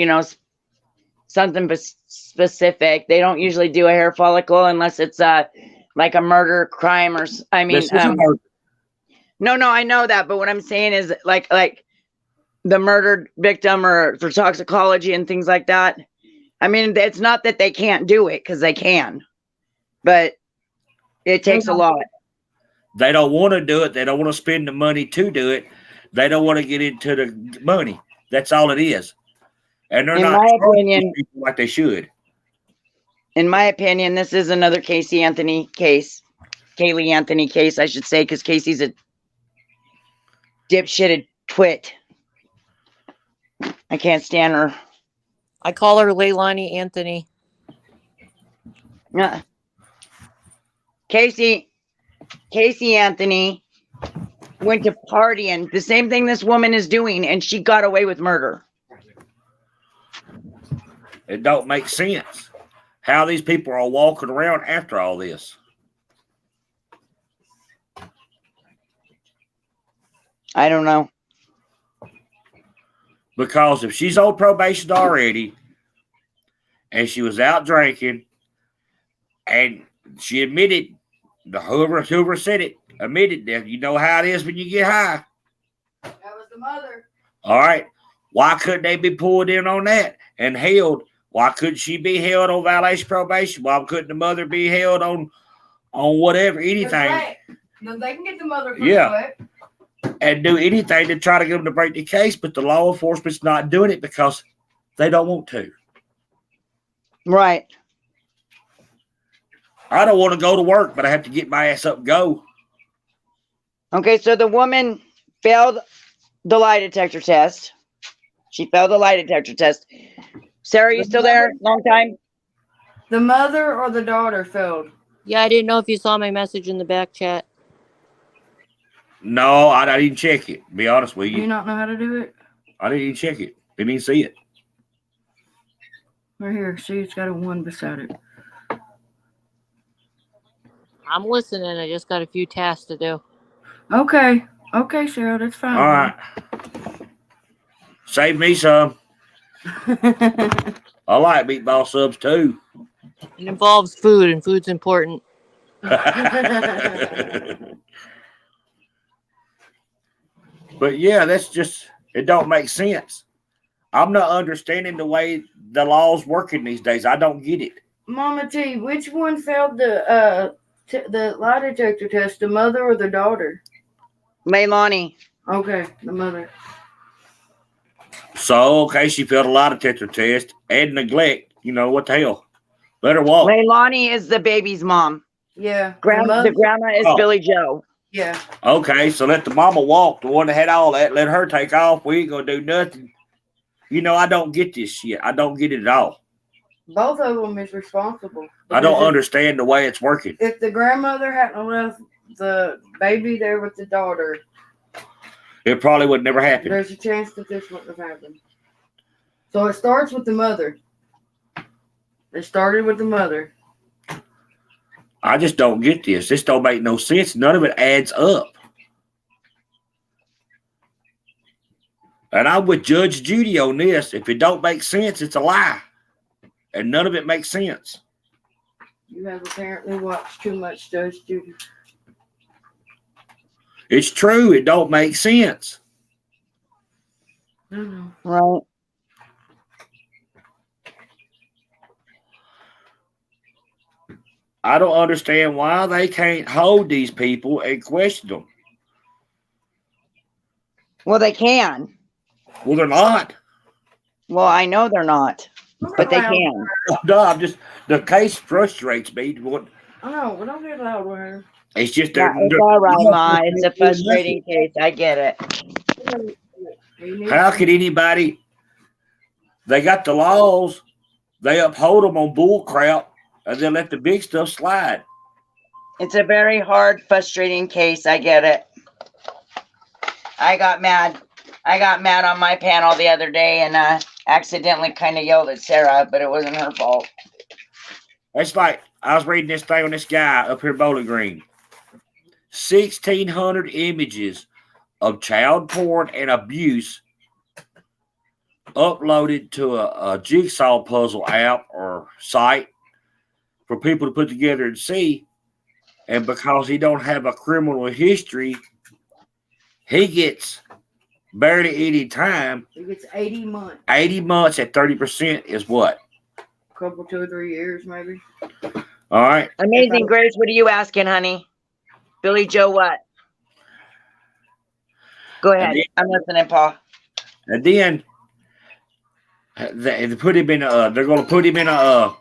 something specific. They don't usually do a hair follicle unless it's like a murder crime this is a murder. no, I know that, but what I'm saying is like the murdered victim or for toxicology and things like that. I mean, it's not that they can't do it because they can, but it takes a lot. They don't want to do it. They don't want to spend the money to do it. They don't want to get into the money. That's all it is. And they're In not my charging opinion- people like they should. In my opinion, this is another Kaylee Anthony case, I should say, because Casey's a dipshitted twit. I can't stand her. I call her Leilani Anthony. Casey, Casey Anthony went to partying, the same thing this woman is doing, and she got away with murder. It don't make sense how these people are walking around after all this. I don't know. Because if she's on probation already and she was out drinking and she admitted, whoever said it, admitted that you know how it is when you get high. That was the mother. All right. Why couldn't they be pulled in on that and held? Why couldn't she be held on violation probation? Why couldn't the mother be held on whatever, anything? No, they can get the mother for sweat. And do anything to try to get them to break the case, but the law enforcement's not doing it because they don't want to. Right. I don't want to go to work, but I have to get my ass up and go. Okay, so the woman failed the lie detector test. She failed the lie detector test. Sarah, you still there? Long time? The mother or the daughter failed? Yeah, I didn't know if you saw my message in the back chat. No, I didn't check it, to be honest with you. Do you not know how to do it? I didn't even check it. Didn't even see it. Right here. See, it's got a 1 beside it. I'm listening. I just got a few tasks to do. Okay. Okay, Sarah, that's fine. All right. Save me some. I like meatball subs too. It involves food, and food's important. But yeah, that's just, it don't make sense. I'm not understanding the way the law's working these days. I don't get it. Mama T, which one failed the lie detector test, the mother or the daughter? Leilani. Okay, the mother. So, okay, she failed a lie detector test and neglect. You know, what the hell? Let her walk. Leilani is the baby's mom. Yeah. The grandma is Billy Joe. Yeah. Okay, so let the mama walk, the one that had all that. Let her take off. We ain't going to do nothing. You know, I don't get this shit. I don't get it at all. Both of them is responsible. I don't understand the way it's working. If the grandmother hadn't left the baby there with the daughter, it probably would never happen. There's a chance that this wouldn't have happened. So it starts with the mother. It started with the mother. I just don't get this. This don't make no sense. None of it adds up. And I'm with Judge Judy on this. If it don't make sense, it's a lie. And none of it makes sense. You have apparently watched too much Judge Judy. It's true. It don't make sense. I know. Right. I don't understand why they can't hold these people and question them. Well, they can. Well, they're not. Well, I know they're not, but they can. No, I'm just, the case frustrates me. I know, we don't get loud with her. It's just It's all right, Ma. It's a frustrating case. I get it. How could anybody? They got the laws. They uphold them on bull crap, and then let the big stuff slide. It's a very hard, frustrating case. I get it. I got mad. I got mad on my panel the other day and accidentally kind of yelled at Sarah, but it wasn't her fault. It's like I was reading this thing on this guy up here in Bowling Green. 1,600 images of child porn and abuse uploaded to a Jigsaw puzzle app or site for people to put together and see. And because he don't have a criminal history, he gets barely any time. He gets 80 months. 80 months at 30% is what? A couple, 2 or 3 years, maybe. All right. Amazing Grace, what are you asking, honey? Billy Joe, what? Go ahead. I'm listening, Paul. And then they put him in they're going to put him in a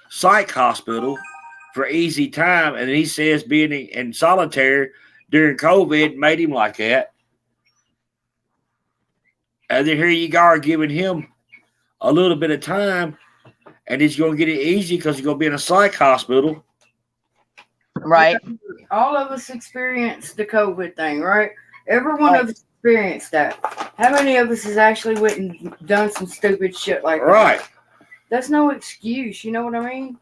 psych hospital for easy time, and he says being in solitary during COVID made him like that. And then here you are giving him a little bit of time, and he's going to get it easy because he's going to be in a psych hospital. Right. All of us experienced the COVID thing, right? Every one of us experienced that. How many of us has actually went and done some stupid shit like that? Right. That's no excuse, you know what I mean?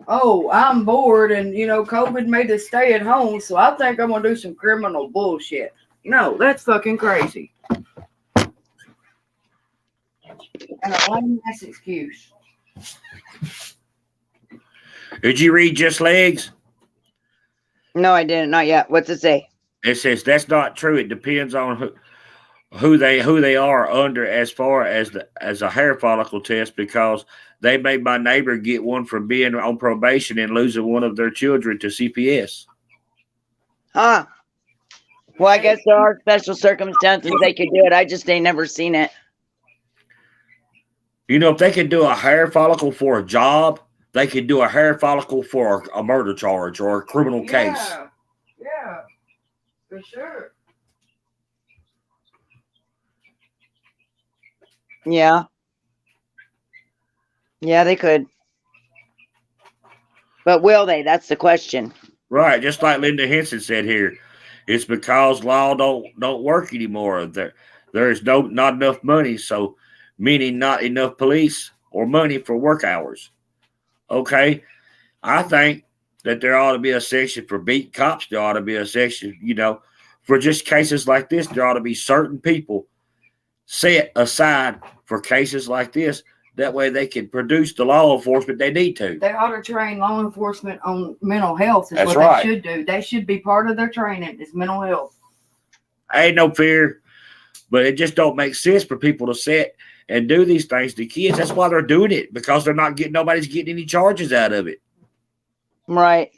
Oh, I'm bored and, COVID made us stay at home, so I think I'm going to do some criminal bullshit. No, that's fucking crazy. And a lame-ass excuse. Did you read Just Legs? No, I didn't. Not yet. What's it say? It says that's not true. It depends on who they are under as far as a hair follicle test, because they made my neighbor get one for being on probation and losing one of their children to CPS. Huh. Well, I guess there are special circumstances they could do it. I just ain't never seen it. If they could do a hair follicle for a job, they could do a hair follicle for a murder charge or a criminal case. Yeah, for sure. Yeah. Yeah, they could. But will they? That's the question. Right, just like Linda Henson said here, it's because law don't work anymore. There is not enough money, so meaning not enough police or money for work hours. Okay, I think that there ought to be a section for beat cops. There ought to be a section, for just cases like this. There ought to be certain people set aside for cases like this. That way they can produce the law enforcement they need to. They ought to train law enforcement on mental health. Is That's what right. They should do. They should be part of their training is mental health. I ain't no fear, but it just don't make sense for people to sit and do these things to kids. That's why they're doing it, because they're not nobody's getting any charges out of it. Right.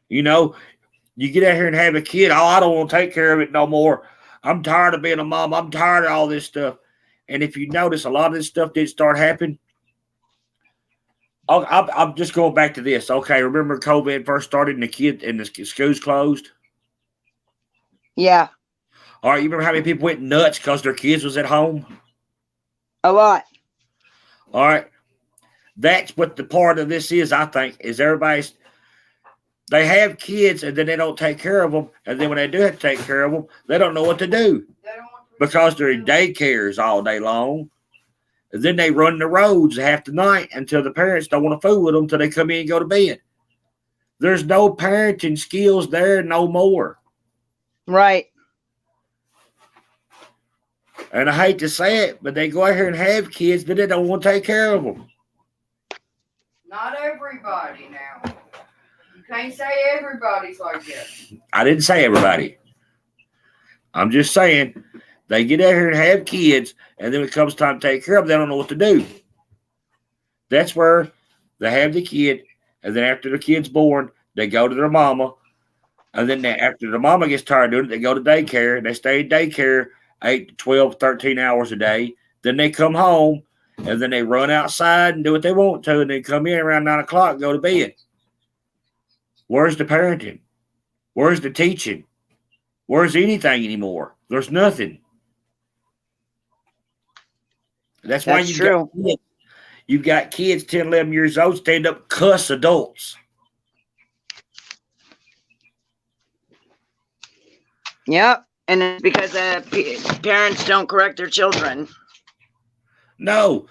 You get out here and have a kid. Oh, I don't want to take care of it no more. I'm tired of being a mom. I'm tired of all this stuff. And if you notice, a lot of this stuff didn't start happening. I'm just going back to this. Okay, remember COVID first started and the schools closed? Yeah. All right, you remember how many people went nuts because their kids was at home? A lot. All right. That's what the part of this is, I think, is they have kids and then they don't take care of them. And then when they do have to take care of them, they don't know what to do because they're in daycares all day long. And then they run the roads half the night until the parents don't want to fool with them until they come in and go to bed. There's no parenting skills there no more. Right. And I hate to say it, but they go out here and have kids, but they don't want to take care of them. Not everybody now. You can't say everybody's like this. I didn't say everybody. I'm just saying they get out here and have kids, and then when it comes time to take care of them, they don't know what to do. That's where they have the kid, and then after the kid's born, they go to their mama, and then after the mama gets tired of doing it, they go to daycare, and they stay in daycare 8 to 12, 13 hours a day. Then they come home, and then they run outside and do what they want to, and then come in around 9 o'clock and go to bed. Where's the parenting? Where's the teaching? Where's anything anymore? There's nothing. That's why you've got kids 10, 11 years old stand up cuss adults. Yep. And it's because parents don't correct their children. No.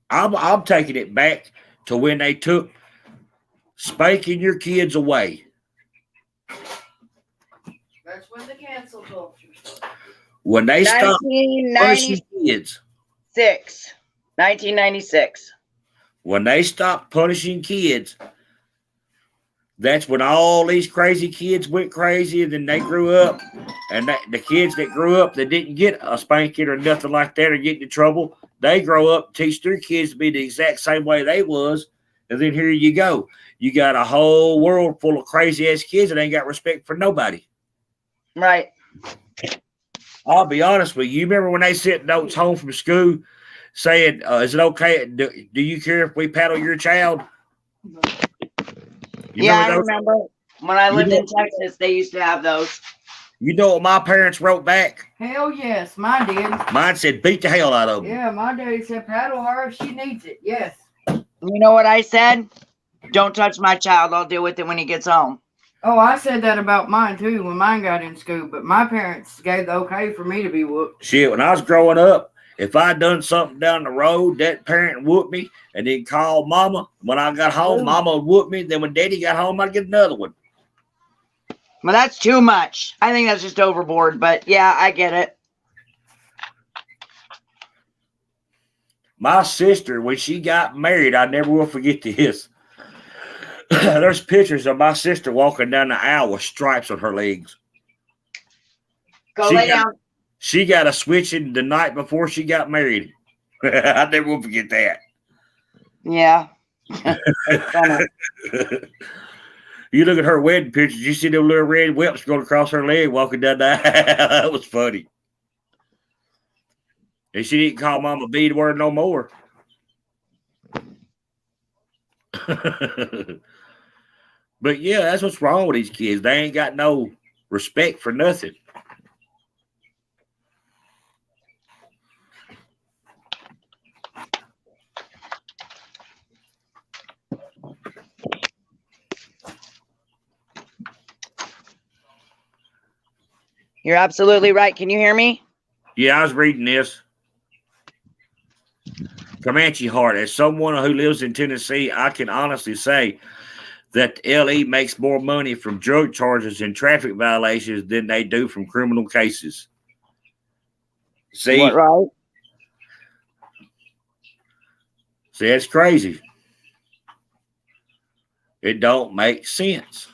I'm taking it back to when they took spanking your kids away. That's when the cancel culture started. When they stopped punishing kids. 1996. When they stopped punishing kids, that's when all these crazy kids went crazy, and then they grew up, and the kids that grew up that didn't get a spanking or nothing like that or get into trouble, they grow up, teach their kids to be the exact same way they was, and then here you go. You got a whole world full of crazy-ass kids that ain't got respect for nobody. Right. I'll be honest with you. You remember when they sent notes home from school saying, is it okay? Do you care if we paddle your child? I remember when I lived in Texas, they used to have those. You know what my parents wrote back? Hell yes, mine did. Mine said, beat the hell out of them. Yeah, my daddy said paddle her if she needs it. Yes. You know what I said? Don't touch my child. I'll deal with it when he gets home. Oh, I said that about mine too when mine got in school, but my parents gave the okay for me to be whooped. Shit, when I was growing up, if I done something down the road, that parent whooped me and then called mama. When I got home, mama would whoop me. Then when daddy got home, I'd get another one. Well, that's too much. I think that's just overboard, but yeah, I get it. My sister, when she got married, I never will forget this. There's pictures of my sister walking down the aisle with stripes on her legs. Go lay down. She got a switching the night before she got married. I never will forget that. Yeah. You look at her wedding pictures, you see them little red whips going across her leg walking down the aisle. That was funny. And she didn't call Mama B the word no more. But yeah, that's what's wrong with these kids. They ain't got no respect for nothing. You're absolutely right. Can you hear me? Yeah, I was reading this. Comanche Heart, as someone who lives in Tennessee, I can honestly say that the LE makes more money from drug charges and traffic violations than they do from criminal cases. See? What, right? See, that's crazy. It don't make sense.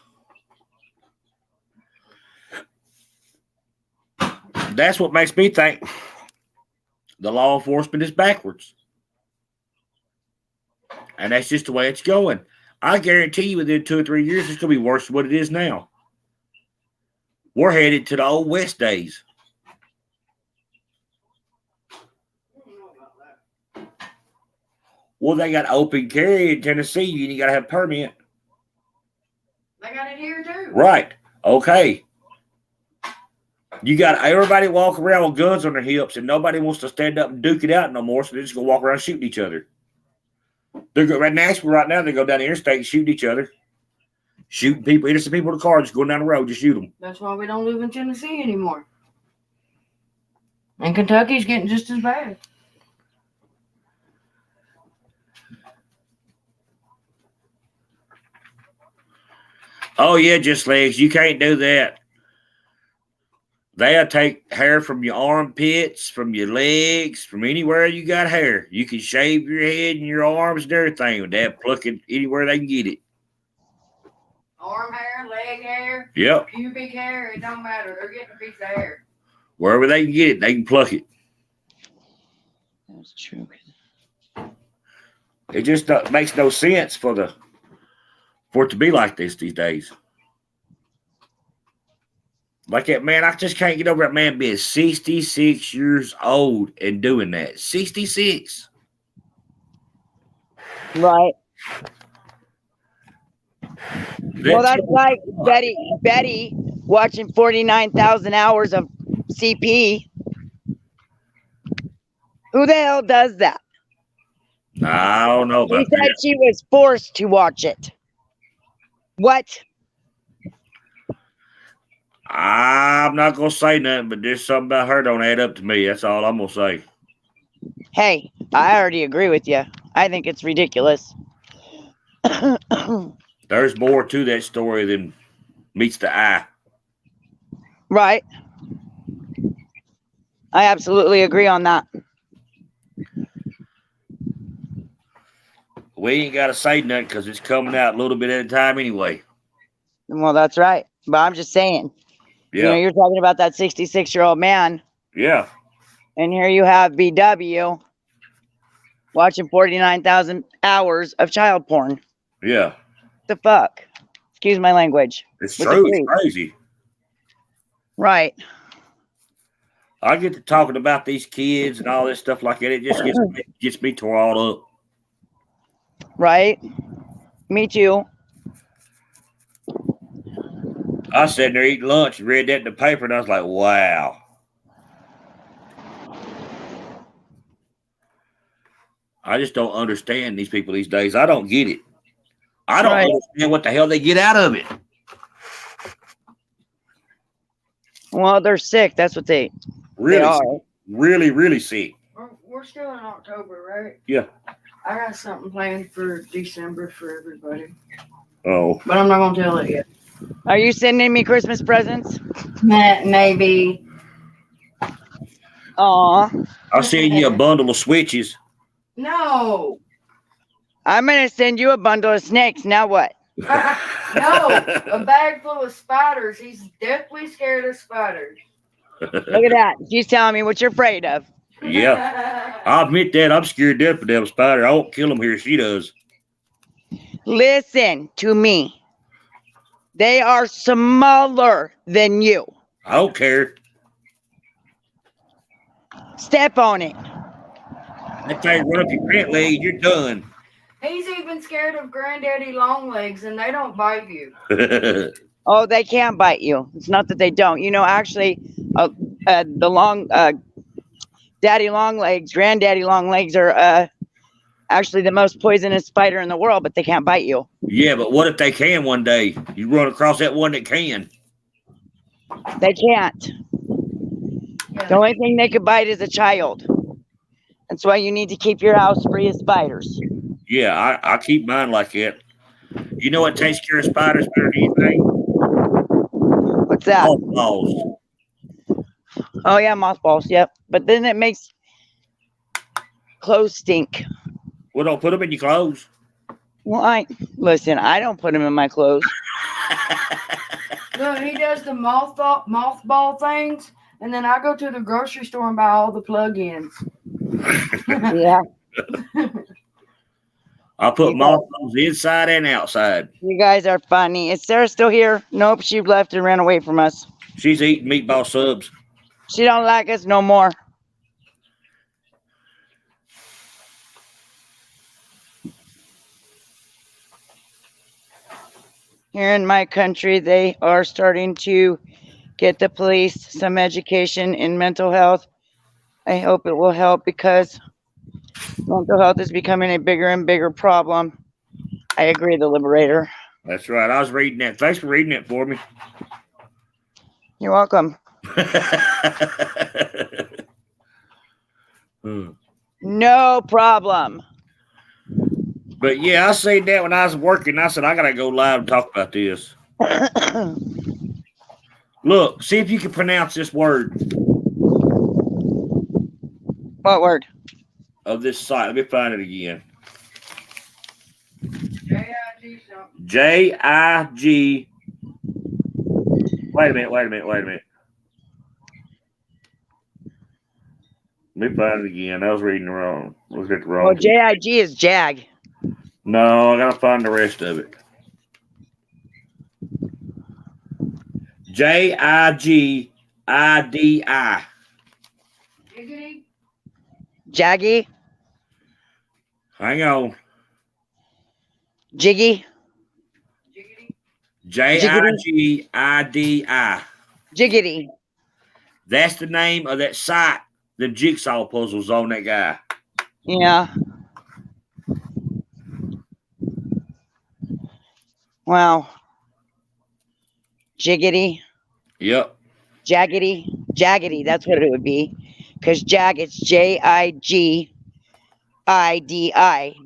That's what makes me think the law enforcement is backwards. And that's just the way it's going. I guarantee you within 2 or 3 years, it's going to be worse than what it is now. We're headed to the old West days. Well, they got open carry in Tennessee. You got to have a permit. They got it here too. Right. Okay. You got everybody walk around with guns on their hips, and nobody wants to stand up and duke it out no more, so they're just going to walk around shooting each other. They're going right now, they go down the interstate and shoot each other. Shooting people, innocent people in the car, just going down the road, just shoot them. That's why we don't live in Tennessee anymore. And Kentucky's getting just as bad. Oh, yeah, just legs. You can't do that. They'll take hair from your armpits, from your legs, from anywhere you got hair. You can shave your head and your arms and everything. They'll pluck it anywhere they can get it. Arm hair, leg hair, Yep. pubic hair, it don't matter. They're getting a piece of hair. Wherever they can get it, they can pluck it. That's true. It just makes no sense for it to be like this these days. Like that man, I just can't get over that man being 66 years old and doing that. 66. Right. Well, that's like Betty watching 49,000 hours of CP. Who the hell does that? I don't know She about said that. she was forced to watch it. What? I'm not going to say nothing, but there's something about her don't add up to me. That's all I'm going to say. Hey, I already agree with you. I think it's ridiculous. There's more to that story than meets the eye. Right. I absolutely agree on that. We ain't got to say nothing because it's coming out a little bit at a time anyway. Well, that's right. But I'm just saying. Yeah. You know, you're talking about that 66-year-old man. Yeah. And here you have BW watching 49,000 hours of child porn. Yeah. The fuck? Excuse my language. It's With true. the It's truth. crazy. Right. I get to talking about these kids and all this stuff like that. It just gets me tore all up. Right. Me too. I was sitting there eating lunch and read that in the paper, and I was like, wow. I just don't understand these people these days. I don't get it. I don't Right. understand what the hell they get out of it. Well, they're sick. That's what they Really, are. sick. Really sick. We're still in October, right? Yeah. I got something planned for December for everybody, Oh, but I'm not gonna tell it yet. Are you sending me Christmas presents? Maybe. Aw. I'll send you a bundle of switches. No. I'm going to send you a bundle of snakes. Now what? No. A bag full of spiders. He's deathly scared of spiders. Look at that. She's telling me what you're afraid of. Yeah. I admit that. I'm scared to death of them spider. I won't kill them here. She does. Listen to me. They are smaller than you. I don't care. Step on it. That thing run up your pant leg, you're done. He's even scared of Granddaddy Longlegs, and they don't bite you. Oh, they can bite you. It's not that they don't. You know, actually, Daddy Longlegs, Granddaddy Longlegs are actually the most poisonous spider in the world, but they can't bite you. Yeah, but what if they can one day? You run across that one that can. They can't. Yeah. The only thing they could bite is a child. That's why you need to keep your house free of spiders. Yeah, I keep mine like that. You know what takes care of spiders better than anything? What's that? Mothballs. Oh, yeah, mothballs. Yep. But then it makes clothes stink. Well, don't put them in your clothes. Well, listen, I don't put them in my clothes. Look, he does the mothball things, and then I go to the grocery store and buy all the plug-ins. Yeah. I put mothballs inside and outside. You guys are funny. Is Sarah still here? Nope, she left and ran away from us. She's eating meatball subs. She don't like us no more. Here in my country, they are starting to get the police some education in mental health. I hope it will help because mental health is becoming a bigger and bigger problem. I agree, the Liberator. That's right. I was reading that. Thanks for reading it for me. You're welcome. No problem. But yeah, I seen that when I was working. I said, I got to go live and talk about this. Look, see if you can pronounce this word What word? of this site. Let me find it again. J-I-G something. J-I-G. Wait a minute. Let me find it again. I was reading the wrong. Look at the wrong. Well, J-I-G is Jag. No, I gotta find the rest of it. J-I-G-I-D-I. Jiggity. Jaggy? Hang on. Jiggy? Jiggity. J-I-G-I-D-I. Jiggity. That's the name of that site. The Jigsaw puzzles on that guy. Yeah. Wow. Jiggity. Yep. Jaggedy. Jaggedy. That's what it would be. Because Jag, it's J-I-G-I-D-I.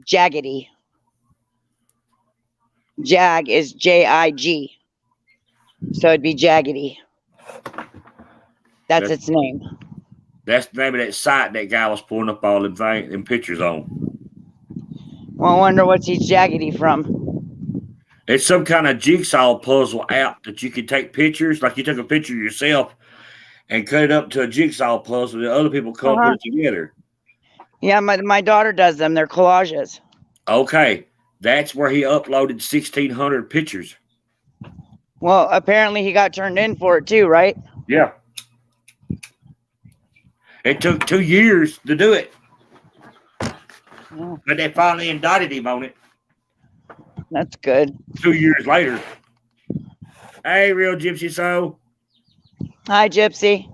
Jaggedy. Jag is J-I-G. So it'd be Jaggedy. That's its name. That's the name of that site that guy was pulling up all them pictures on. Well, I wonder what's he Jaggedy from. It's some kind of jigsaw puzzle app that you can take pictures, like you took a picture of yourself and cut it up to a jigsaw puzzle that other people come put it together. Yeah, my daughter does them. They're collages. Okay. That's where he uploaded 1,600 pictures. Well, apparently he got turned in for it too, right? Yeah. It took 2 years to do it. Oh, But they finally indicted him on it that's good. 2 years later. Hey, Real Gypsy Soul. Hi, Gypsy.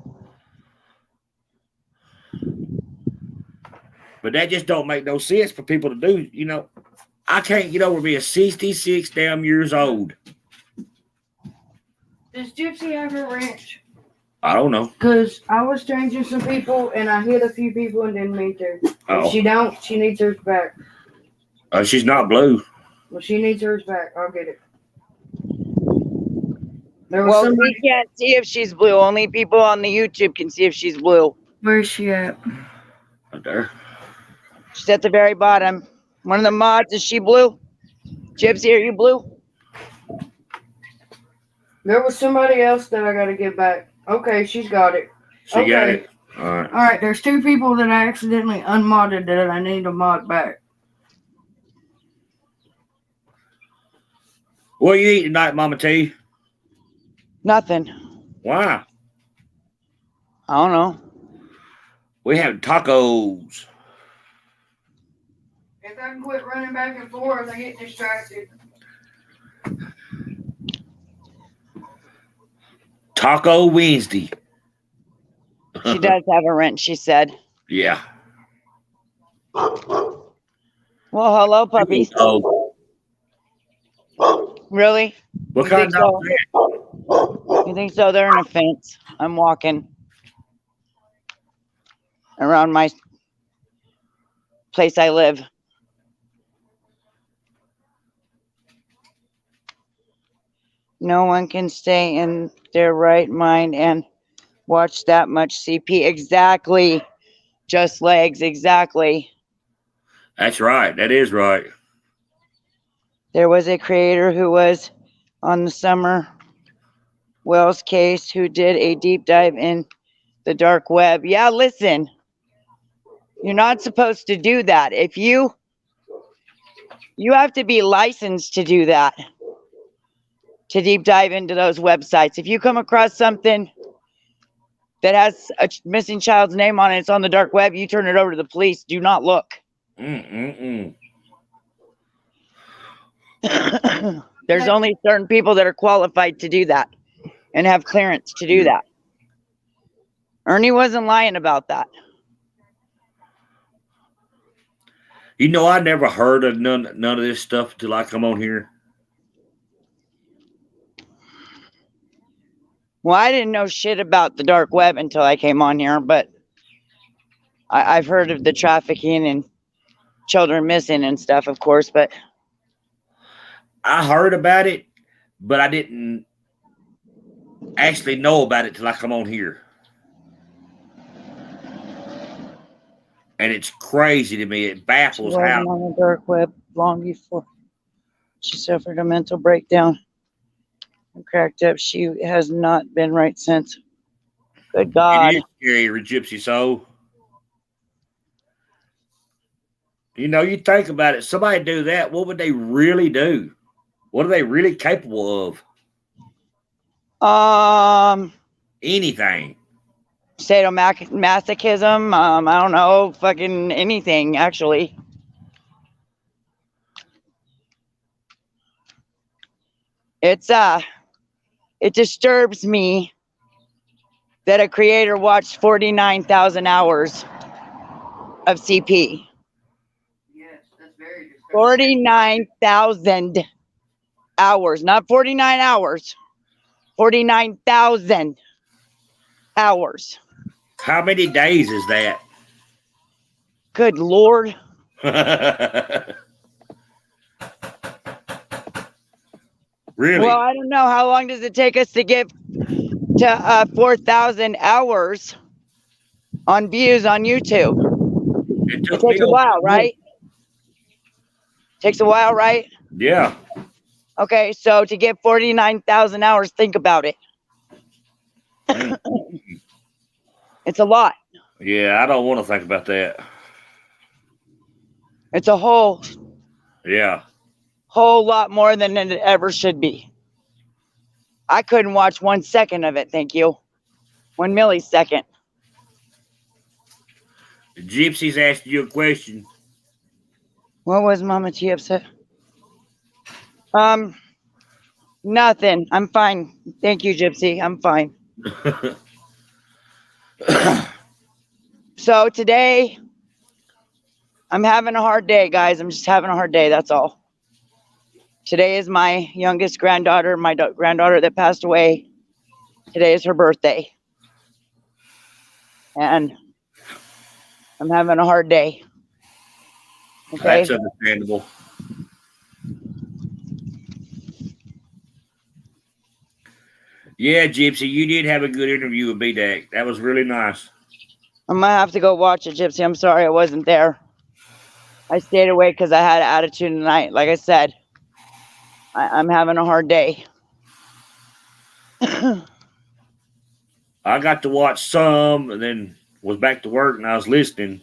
But that just don't make no sense for people to do. You know, I can't get over being 66 damn years old. Does Gypsy have her ranch? I don't know. Because I was changing some people and I hit a few people and didn't meet her. Oh. If she don't, she needs hers back. She's not blue. Well, she needs hers back. I'll get it. There was Well, somebody. we can't see if she's blue. Only people on the YouTube can see if she's blue. Where's she at? Right there. She's at the very bottom. One of the mods, is she blue? Gypsy, are you blue? There was somebody else that I got to get back. Okay, she's got it. She got Okay. it. All right. All right, there's 2 people that I accidentally unmodded that I need to mod back. What you eat tonight, Mama T? Nothing. Why? I don't know. We have tacos. If I can quit running back and forth, I get distracted. Taco Wednesday. She does have a wrench, she said. Yeah. Well, hello, puppies. Oh, Really? what You kind of think dog is that? You think so? They're in a fence. I'm walking around my place I live. No one can stay in their right mind and watch that much CP. Exactly. Just legs. Exactly. That's right. That is right. There was a creator who was on the Summer Wells case who did a deep dive in the dark web. Yeah, listen. You're not supposed to do that. If you have to be licensed to do that. To deep dive into those websites. If you come across something that has a missing child's name on it, it's on the dark web, you turn it over to the police. Do not look. There's only certain people that are qualified to do that and have clearance to do that. Ernie wasn't lying about that. You know, I never heard of none of this stuff until I come on here. Well, I didn't know shit about the dark web until I came on here, but I've heard of the trafficking and children missing and stuff, of course, but I heard about it, but I didn't actually know about it till I come on here. And it's crazy to me. It she baffles wasn't how. on the dark web long before she suffered a mental breakdown and cracked up. She has not been right since. Good God. It is scary, Gypsy soul. You know, you think about it. Somebody do that, what would they really do? What are they really capable of? Anything. Sadomasochism. I don't know, fucking anything, actually. It disturbs me that a creator watched 49,000 hours of CP. Yes, that's very distracting. 49,000 hours, not 49 hours. 49,000 hours. How many days is that? Good Lord. Really? Well, I don't know. How long does it take us to get to 4,000 hours on views on YouTube? It It takes a while, right? Takes a while, right? Yeah. Okay, so to get 49,000 hours, think about it. It's a lot. Yeah, I don't want to think about that. It's a whole lot more than it ever should be. I couldn't watch 1 second of it, thank you. 1 millisecond. The Gypsy's asked you a question. What was Mama T upset? Nothing. I'm fine. Thank you, Gypsy. I'm fine. So today, I'm having a hard day, guys. I'm just having a hard day. That's all. Today is my youngest granddaughter, my granddaughter that passed away. Today is her birthday. And I'm having a hard day. Okay. That's understandable. Yeah, Gypsy, you did have a good interview with B-Dak. That was really nice. I'm going to have to go watch it, Gypsy. I'm sorry I wasn't there. I stayed away because I had attitude tonight. Like I said, I'm having a hard day. I got to watch some and then was back to work and I was listening.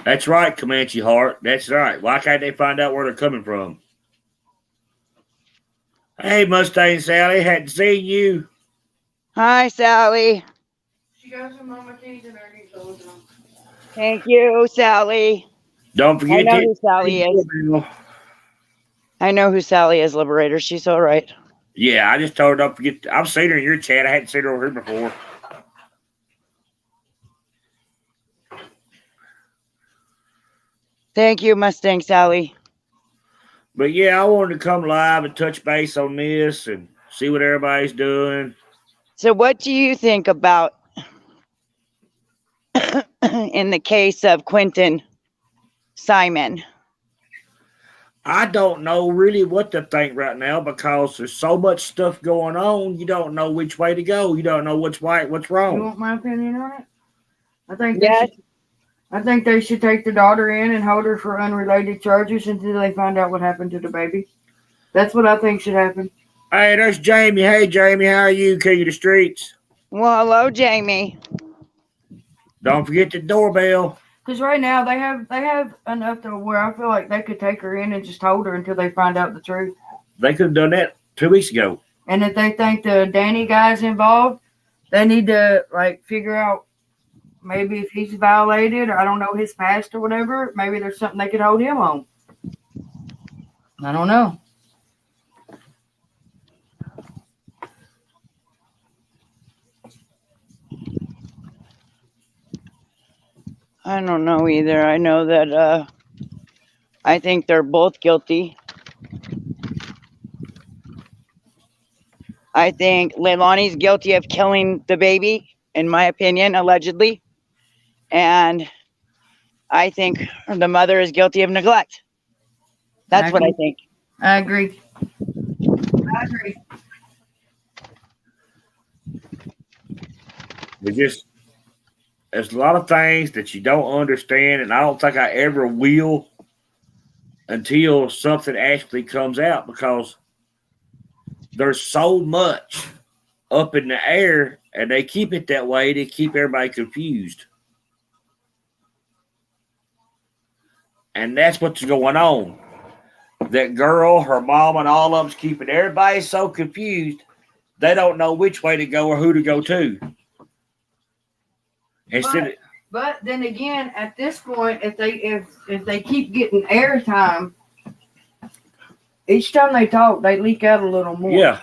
That's right, Comanche Heart. That's right. Why can't they find out where they're coming from? Hey, Mustang Sally, hadn't seen you. Hi, Sally. She got some mama keys in her new clothes on. Thank you, Sally. Don't forget I know to who Sally is. I know who Sally is, Liberator. She's all right. Yeah, I just told her don't forget. I've seen her in your chat. I hadn't seen her over here before. Thank you, Mustang Sally. But yeah, I wanted to come live and touch base on this and see what everybody's doing. So what do you think about in the case of Quentin Simon? I don't know really what to think right now because there's so much stuff going on. You don't know which way to go. You don't know what's right, what's You wrong. want my opinion on it? Yes. I think they should take the daughter in and hold her for unrelated charges until they find out what happened to the baby. That's what I think should happen. Hey, there's Jamie. Hey, Jamie, how are you, King of the Streets? Well, hello, Jamie. Don't forget the doorbell. Because right now they have enough to where I feel like they could take her in and just hold her until they find out the truth. They could have done that 2 weeks ago. And if they think the Danny guy's involved, they need to figure out maybe if he's violated or I don't know his past or whatever. Maybe there's something they could hold him on. I don't know. I don't know either. I know that I think they're both guilty. I think Leilani's guilty of killing the baby, in my opinion, allegedly. And I think the mother is guilty of neglect. That's what I think. I agree. There's a lot of things that you don't understand, and I don't think I ever will until something actually comes out because there's so much up in the air, and they keep it that way to keep everybody confused. And that's what's going on. That girl, her mom, and all of them's keeping everybody so confused, they don't know which way to go or who to go to. But then again, at this point, if they keep getting airtime, each time they talk, they leak out a little more. Yeah.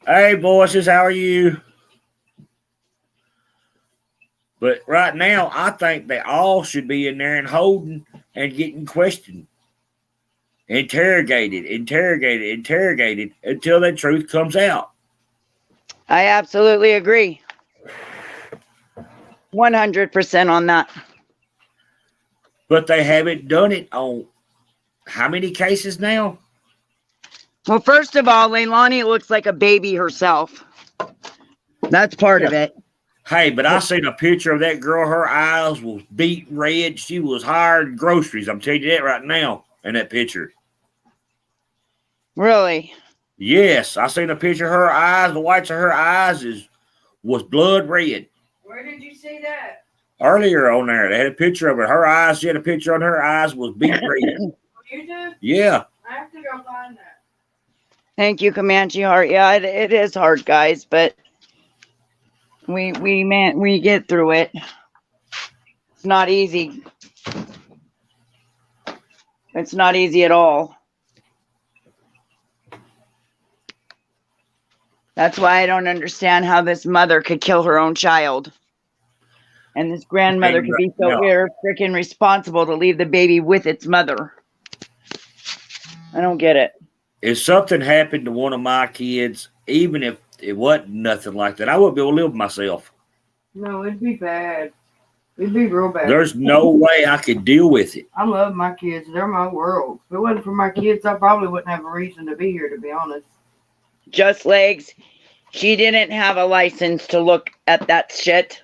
Hey, voices, how are you? But right now, I think they all should be in there and holding and getting questioned. Interrogated until the truth comes out. I absolutely agree. 100% on that. But they haven't done it on how many cases now? Well, first of all, Leilani looks like a baby herself. That's part of it. Hey, but I seen a picture of that girl. Her eyes was beat red. She was hired groceries. I'm telling you that right now in that picture. Really? Yes, I seen a picture of her eyes. The whites of her eyes was blood red. Where did you see that? Earlier on there, they had a picture of it. Her eyes, she had a picture on her eyes was beat red. You did? Yeah. I have to go find that. Thank you, Comanche Heart. Yeah, it is hard, guys, but we get through it. It's not easy. It's not easy at all. That's why I don't understand how this mother could kill her own child. And this grandmother could be so freaking responsible to leave the baby with its mother. I don't get it. If something happened to one of my kids, even if it wasn't nothing like that, I wouldn't be able to live with myself. No, it'd be bad. It'd be real bad. There's no way I could deal with it. I love my kids. They're my world. If it wasn't for my kids, I probably wouldn't have a reason to be here, to be honest. Just legs. She didn't have a license to look at that shit.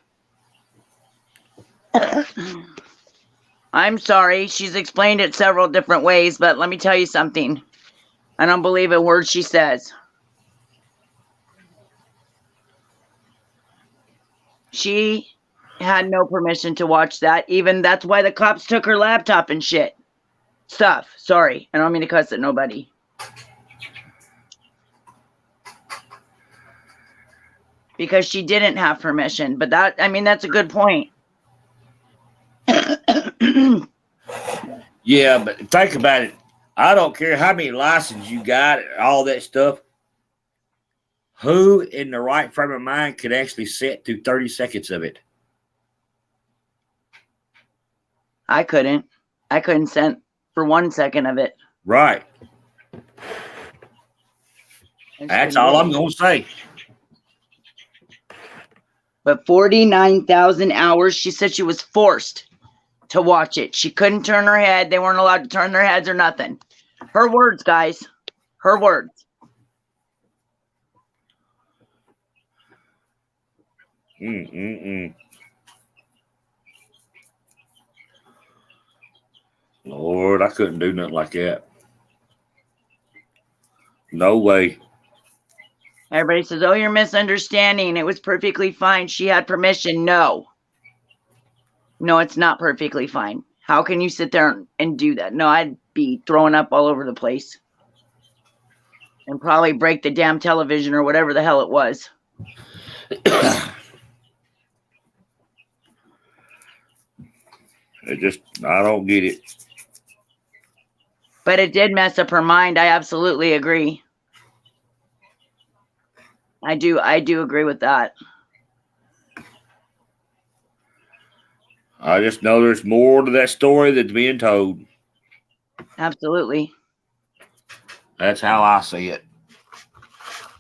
I'm sorry. She's explained it several different ways, but let me tell you something. I don't believe a word she says. She had no permission to watch that. Even that's why the cops took her laptop and shit. Stuff. Sorry. I don't mean to cuss at nobody. Because she didn't have permission. But that, I mean, that's a good point. Yeah, but think about it. I don't care how many licenses you got, all that stuff. Who in the right frame of mind could actually sit through 30 seconds of it? I couldn't. I couldn't sit for 1 second of it. Right. That's all I'm going to say. But 49,000 hours, she said she was forced to watch it. She couldn't turn her head. They weren't allowed to turn their heads or nothing. Her words, guys. Her words. Lord, I couldn't do nothing like that. No way. Everybody says, oh, you're misunderstanding. It was perfectly fine. She had permission. No. No, it's not perfectly fine. How can you sit there and do that? No, I'd be throwing up all over the place. And probably break the damn television or whatever the hell it was. I don't get it. But it did mess up her mind. I absolutely agree. I do agree with that. I just know there's more to that story that's being told. Absolutely. That's how I see it.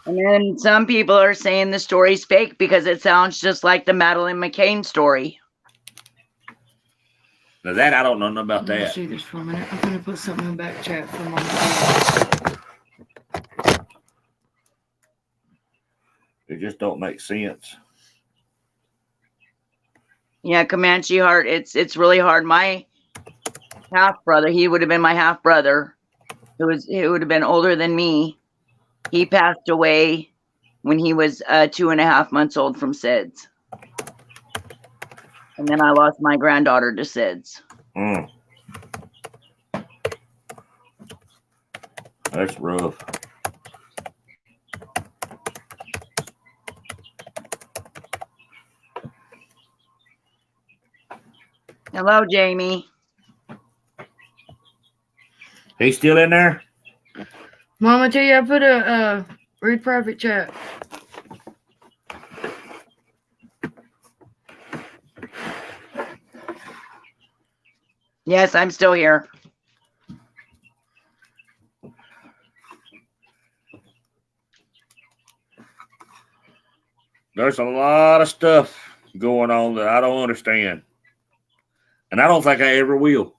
And then some people are saying the story's fake because it sounds just like the Madeleine McCain story. Now that I don't know nothing about Let me that. see this for a minute. I'm going to put something in the back chat for Mom. It just don't make sense. Yeah, Comanche Heart, it's really hard. My half brother, he would have been my half brother. He would have been older than me. He passed away when he was 2.5 months old from SIDS. And then I lost my granddaughter to SIDS. That's rough. Hello, Jamie. He's still in there? Mom, I tell you, I put a read private chat. Yes, I'm still here. There's a lot of stuff going on that I don't understand. And I don't think I ever will.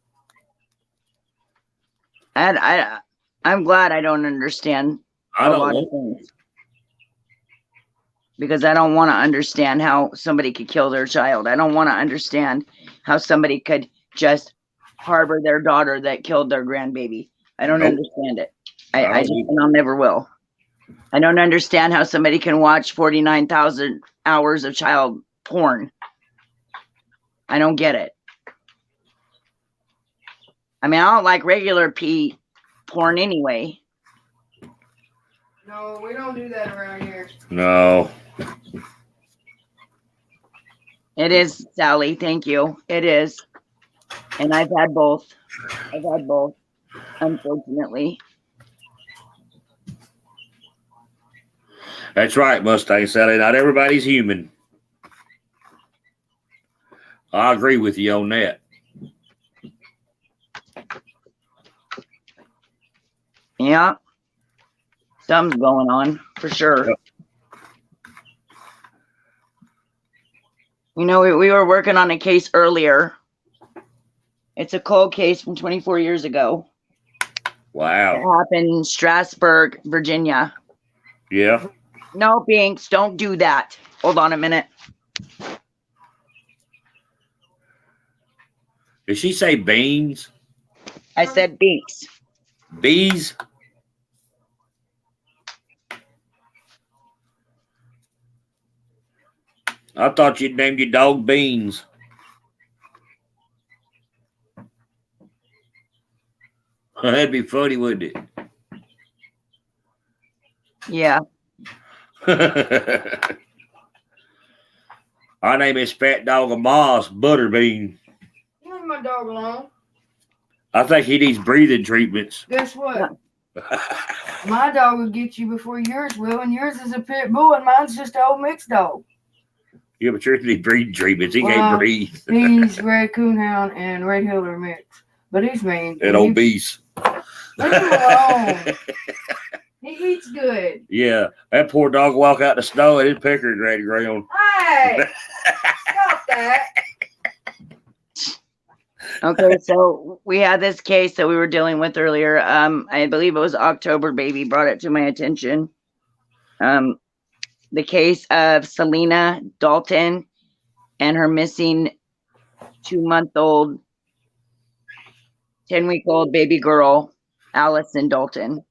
And I'm glad I don't understand I a don't lot of want things. Because I don't want to understand how somebody could kill their child. I don't want to understand how somebody could just harbor their daughter that killed their grandbaby. I don't understand it. I just, and I'll never will. I don't understand how somebody can watch 49,000 hours of child porn. I don't get it. I mean, I don't like regular porn anyway. No, we don't do that around here. No. It is, Sally. Thank you. It is. And I've had both. Unfortunately. That's right, Mustang Sally. Not everybody's human. I agree with you on that. Yeah. Something's going on for sure. Yep. You know, we were working on a case earlier. It's a cold case from 24 years ago. Wow. It happened in Strasburg, Virginia. Yeah. No, Binks, don't do that. Hold on a minute. Did she say beans? I said Binks. Bees? I thought you'd named your dog Beans. That'd be funny, wouldn't it? Yeah. I name his fat dog a Moss Butterbean. Leave my dog alone. I think he needs breathing treatments. Guess what? My dog will get you before yours will, and yours is a pit bull, and mine's just an old mixed dog. Yeah, but yours needs breathing treatments. He Well, can't breathe. He's Red Coonhound and Red Hiller mix, but he's mean. And obese. Leave him alone. He eats good. Yeah, that poor dog walk out in the snow and his pecker's ready to ground. Hey, stop that. Okay, so we had this case that we were dealing with earlier. I believe it was October baby brought it to my attention. The case of Selena Dalton and her missing 2-month-old, 10-week-old baby girl, Allison Dalton.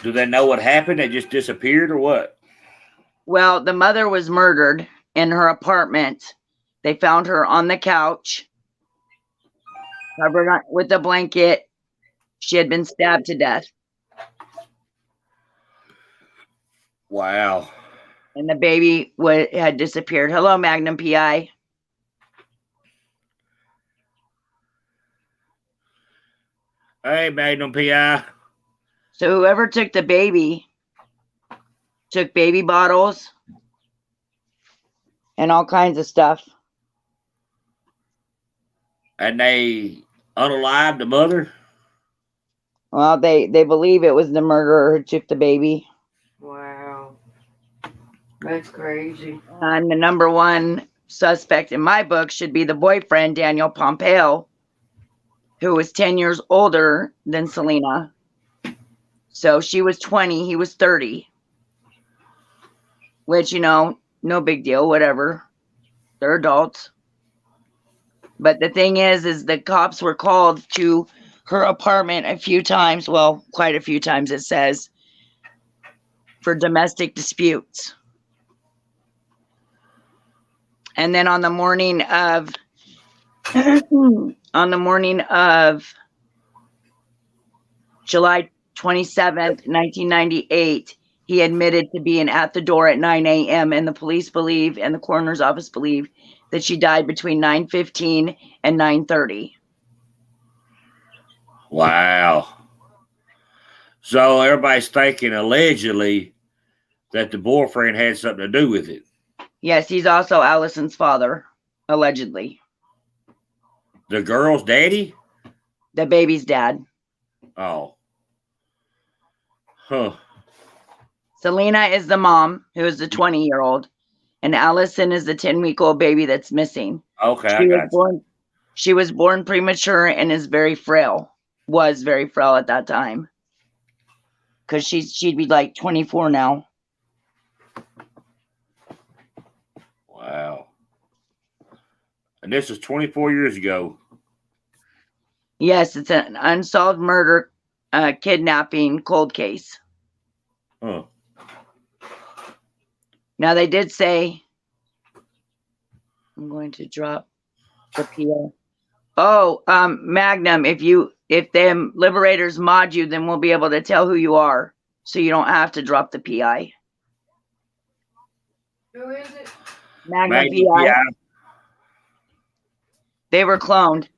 Do they know what happened? They just disappeared or what? Well, the mother was murdered in her apartment. They found her on the couch, covered with a blanket. She had been stabbed to death. Wow. And the baby had disappeared. Hello, Magnum PI. Hey, Magnum PI. So whoever took the baby took baby bottles and all kinds of stuff. And they unalived the mother? Well, they believe it was the murderer who took the baby. Wow. That's crazy. And the number one suspect in my book should be the boyfriend, Daniel Pompeo, who was 10 years older than Selena. So she was 20, he was 30. Which, you know, no big deal, whatever. They're adults. But the thing is the cops were called to her apartment a few times, well, quite a few times it says, for domestic disputes. And then on the morning of July 27th, 1998, he admitted to being at the door at 9 a.m. and the police believe, and the coroner's office believe, that she died between 9:15 and 9:30. Wow. So everybody's thinking allegedly that the boyfriend had something to do with it. Yes, he's also Allison's father, allegedly. The girl's daddy? The baby's dad. Oh. Huh. Selena is the mom, who is the 20-year-old, and Allison is the 10-week-old baby that's missing. Okay, She was born premature and is very frail. Was very frail at that time. Because she'd be like 24 now. Wow. And this is 24 years ago. Yes, it's an unsolved murder, kidnapping, cold case. Huh. Now they did say, I'm going to drop the PO. Oh, Magnum, if them liberators mod you, then we'll be able to tell who you are, so you don't have to drop the PI. Who is it? Magnum PI. They were cloned.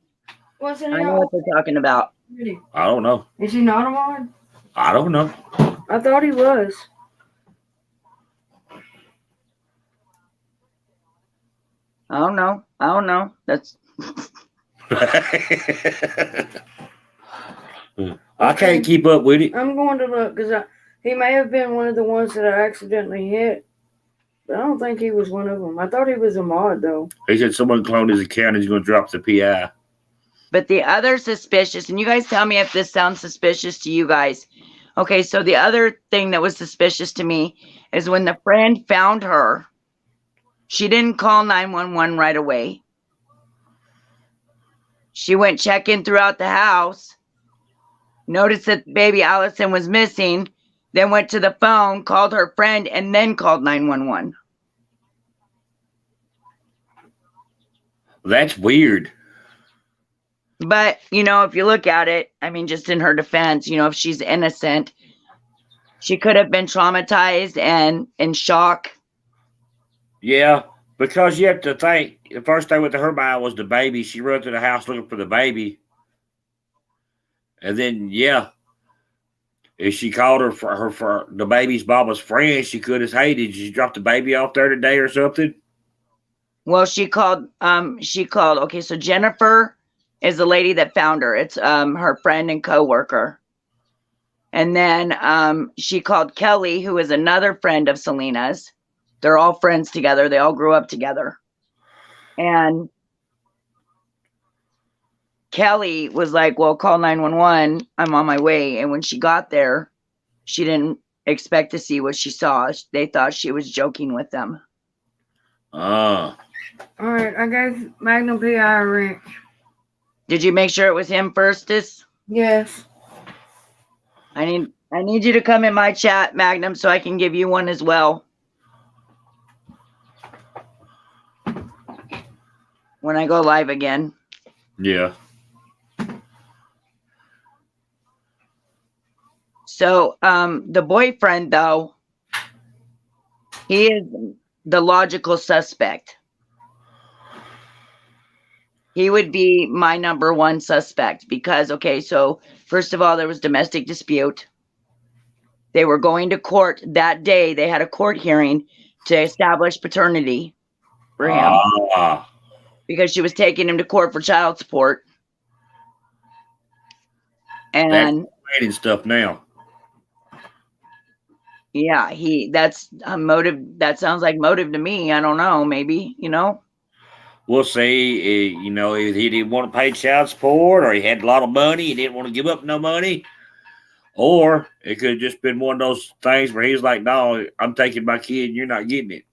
What's in I know what they're talking about. I don't know. Is he not a mod? I don't know. I thought he was. I don't know. That's I can't keep up with it. I'm going to look because he may have been one of the ones that I accidentally hit. But I don't think he was one of them. I thought he was a mod, though. He said someone cloned his account and he's going to drop the PI. But the other suspicious, and you guys tell me if this sounds suspicious to you guys. Okay, so the other thing that was suspicious to me is when the friend found her, she didn't call 911 right away. She went checking throughout the house, noticed that baby Allison was missing, then went to the phone, called her friend, and then called 911. That's weird. But, you know, if you look at it, I mean, just in her defense, you know, if she's innocent, she could have been traumatized and in shock. Yeah, because you have to think, the first thing went to her mind was the baby. She ran to the house looking for the baby. And then, yeah, if she called her for the baby's mama's friend, she could have hated. She dropped the baby off there today or something. Well, she called, okay, so Jennifer is the lady that found her. It's her friend and coworker. And then she called Kelly, who is another friend of Selena's. They're all friends together. They all grew up together. And Kelly was like, well, call 911. I'm on my way. And when she got there, she didn't expect to see what she saw. They thought she was joking with them. Ah. All right, I gave Magnum PI a wrench. Did you make sure it was him firstest? Yes. I need you to come in my chat, Magnum, so I can give you one as well. When I go live again. Yeah. So the boyfriend, though, he is the logical suspect. He would be my number one suspect because, okay, so first of all, there was domestic dispute. They were going to court that day. They had a court hearing to establish paternity for him because she was taking him to court for child support. And that's stuff now. Yeah, that's a motive. That sounds like motive to me. I don't know. Maybe, you know. We'll see. You know, if he didn't want to pay child support or he had a lot of money, he didn't want to give up no money. Or it could have just been one of those things where he's like, no, I'm taking my kid and you're not getting it.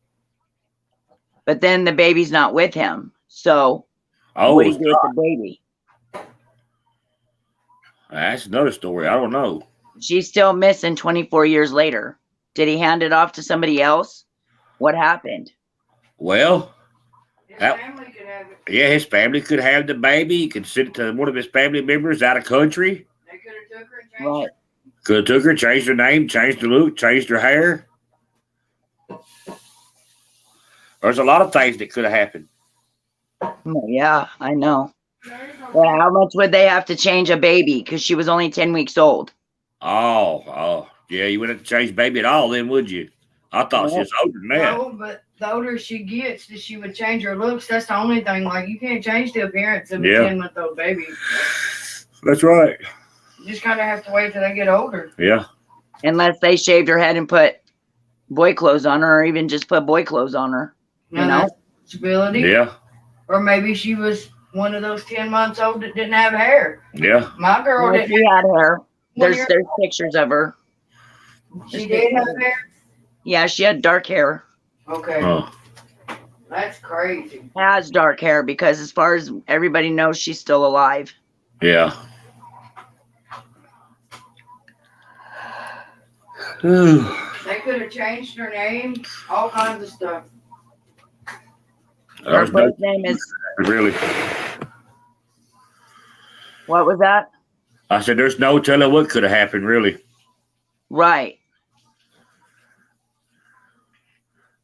But then the baby's not with him. So what do you do with the baby? That's another story. I don't know. She's still missing 24 years later. Did he hand it off to somebody else? What happened? Well, his family could have it. Yeah, his family could have the baby. He could send it to one of his family members out of country. They could have took her and changed her. Could have took her, changed her name, changed her look, changed her hair. There's a lot of things that could have happened. Yeah, I know. Well, how much would they have to change a baby? Because she was only 10 weeks old. Oh, yeah, you wouldn't have to change baby at all then, would you? I thought she was older than that. No, but the older she gets, she would change her looks. That's the only thing. Like, you can't change the appearance of a 10-month-old baby. That's right. You just kind of have to wait till they get older. Yeah. Unless they shaved her head and put boy clothes on her, or even just put boy clothes on her. You know? Possibility. Yeah. Or maybe she was one of those 10 months old that didn't have hair. Yeah. My girl didn't. She had hair. There's pictures of her. She did have hair? Yeah, she had dark hair. Okay. Oh. That's crazy. Has dark hair because as far as everybody knows, she's still alive. Yeah. They could have changed her name, all kinds of stuff. Her first name is... Really? What was that? I said, there's no telling what could have happened, really. Right.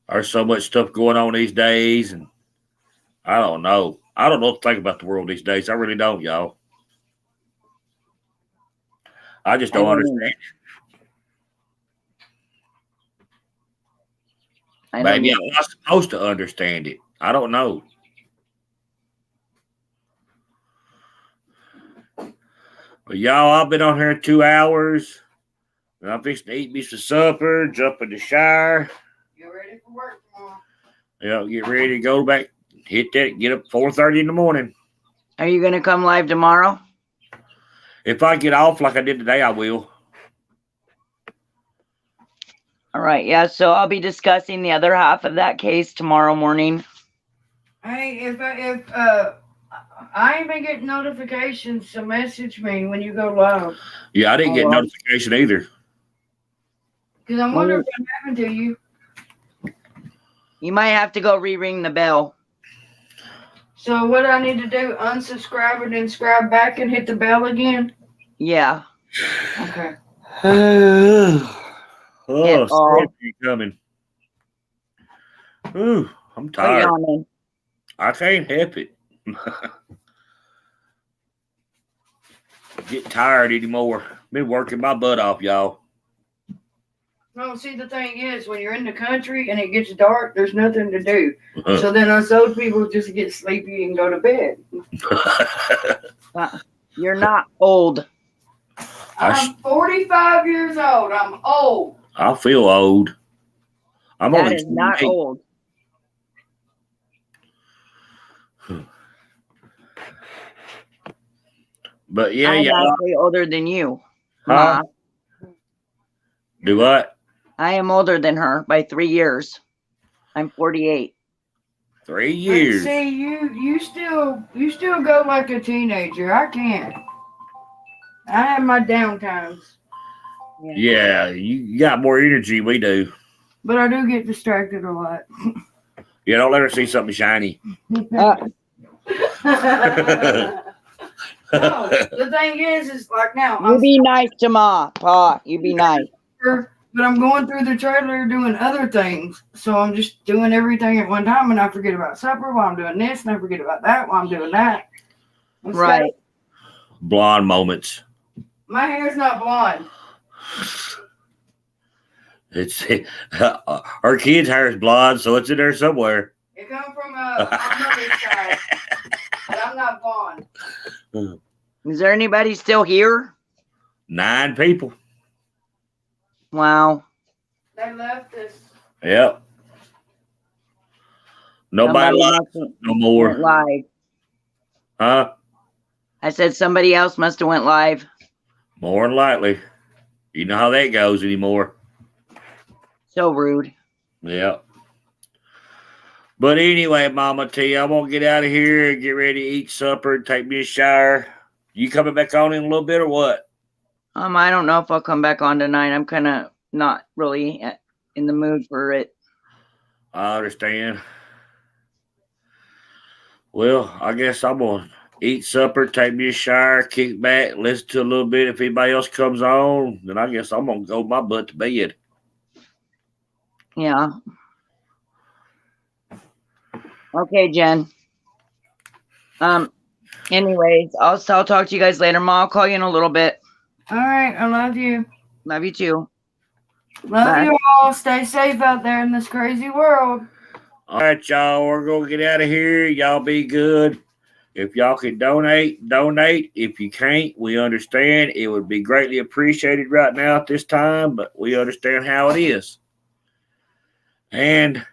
There's so much stuff going on these days, and I don't know. I don't know what to think about the world these days. I really don't, y'all. I just don't understand. I don't Maybe need I'm not supposed to understand it. I don't know. But y'all, I've been on here 2 hours. And I'm fixing to eat me some supper, jump in the shower. You ready for work tomorrow? Get ready to go back. Hit that. Get up 4:30 in the morning. Are you going to come live tomorrow? If I get off like I did today, I will. All right. Yeah. So I'll be discussing the other half of that case tomorrow morning. Hey, if I ain't been getting notifications, so message me when you go live. Yeah, I didn't get well. notification either. Because I'm wondering what happened to you. You might have to go re-ring the bell. So what do I need to do? Unsubscribe and then subscribe back and hit the bell again? Yeah. Okay. Oh, you coming. Ooh, I'm What tired. yawning? I can't help it. Get tired anymore. Been working my butt off, y'all. No, see, the thing is, when you're in the country and it gets dark, there's nothing to do. So then us old people just get sleepy and go to bed. You're not old. I'm 45 years old. I'm old. I feel old. I'm That only is not 28. old. But yeah, I'm y'all. actually older than you. Huh? Ma. Do what? I am older than her by 3 years. I'm 48. 3 But years. see, you still go like a teenager. I can't. I have my downtimes. Yeah, you got more energy than we do. But I do get distracted a lot. You don't let her see something shiny. No, the thing is like now. You be nice to Ma, Pa. You be nice. But I'm going through the trailer doing other things. So I'm just doing everything at one time and I forget about supper while I'm doing this and I forget about that while I'm doing that. Right. Blonde moments. My hair's not blonde. It's our kid's hair is blonde, so it's in there somewhere. It comes from my mother's side. But I'm not blonde. Is there anybody still here? 9 people. Wow. They left us. Yep. Nobody Somebody likes must have no more. went live. Huh? I said somebody else must have went live. More than likely. You know how that goes anymore. So rude. Yep. But anyway, Mama T, I'm going to get out of here and get ready to eat supper and take me a shower. You coming back on in a little bit or what? I don't know if I'll come back on tonight. I'm kind of not really in the mood for it. I understand. Well, I guess I'm going to eat supper, take me a shower, kick back, listen to a little bit. If anybody else comes on, then I guess I'm going to go my butt to bed. Yeah. Okay, Jen. Anyways, I'll talk to you guys later. Ma, I'll call you in a little bit. All right. I love you. Love you too. Love Bye. you all. Stay safe out there in this crazy world. All right, y'all. We're going to get out of here. Y'all be good. If y'all can donate, donate. If you can't, we understand. It would be greatly appreciated right now at this time, but we understand how it is. And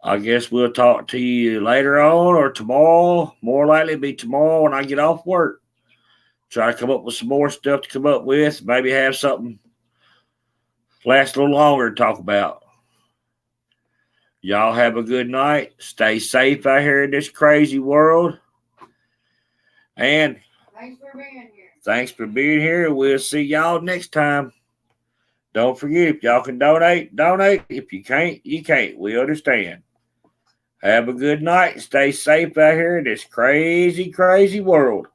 I guess we'll talk to you later on or tomorrow. More likely be tomorrow when I get off work. Try to come up with some more stuff to come up with. Maybe have something last a little longer to talk about. Y'all have a good night. Stay safe out here in this crazy world. And Thanks for being here. thanks for being here. We'll see y'all next time. Don't forget, if y'all can donate, donate. If you can't, you can't. We understand. Have a good night. Stay safe out here in this crazy, crazy world.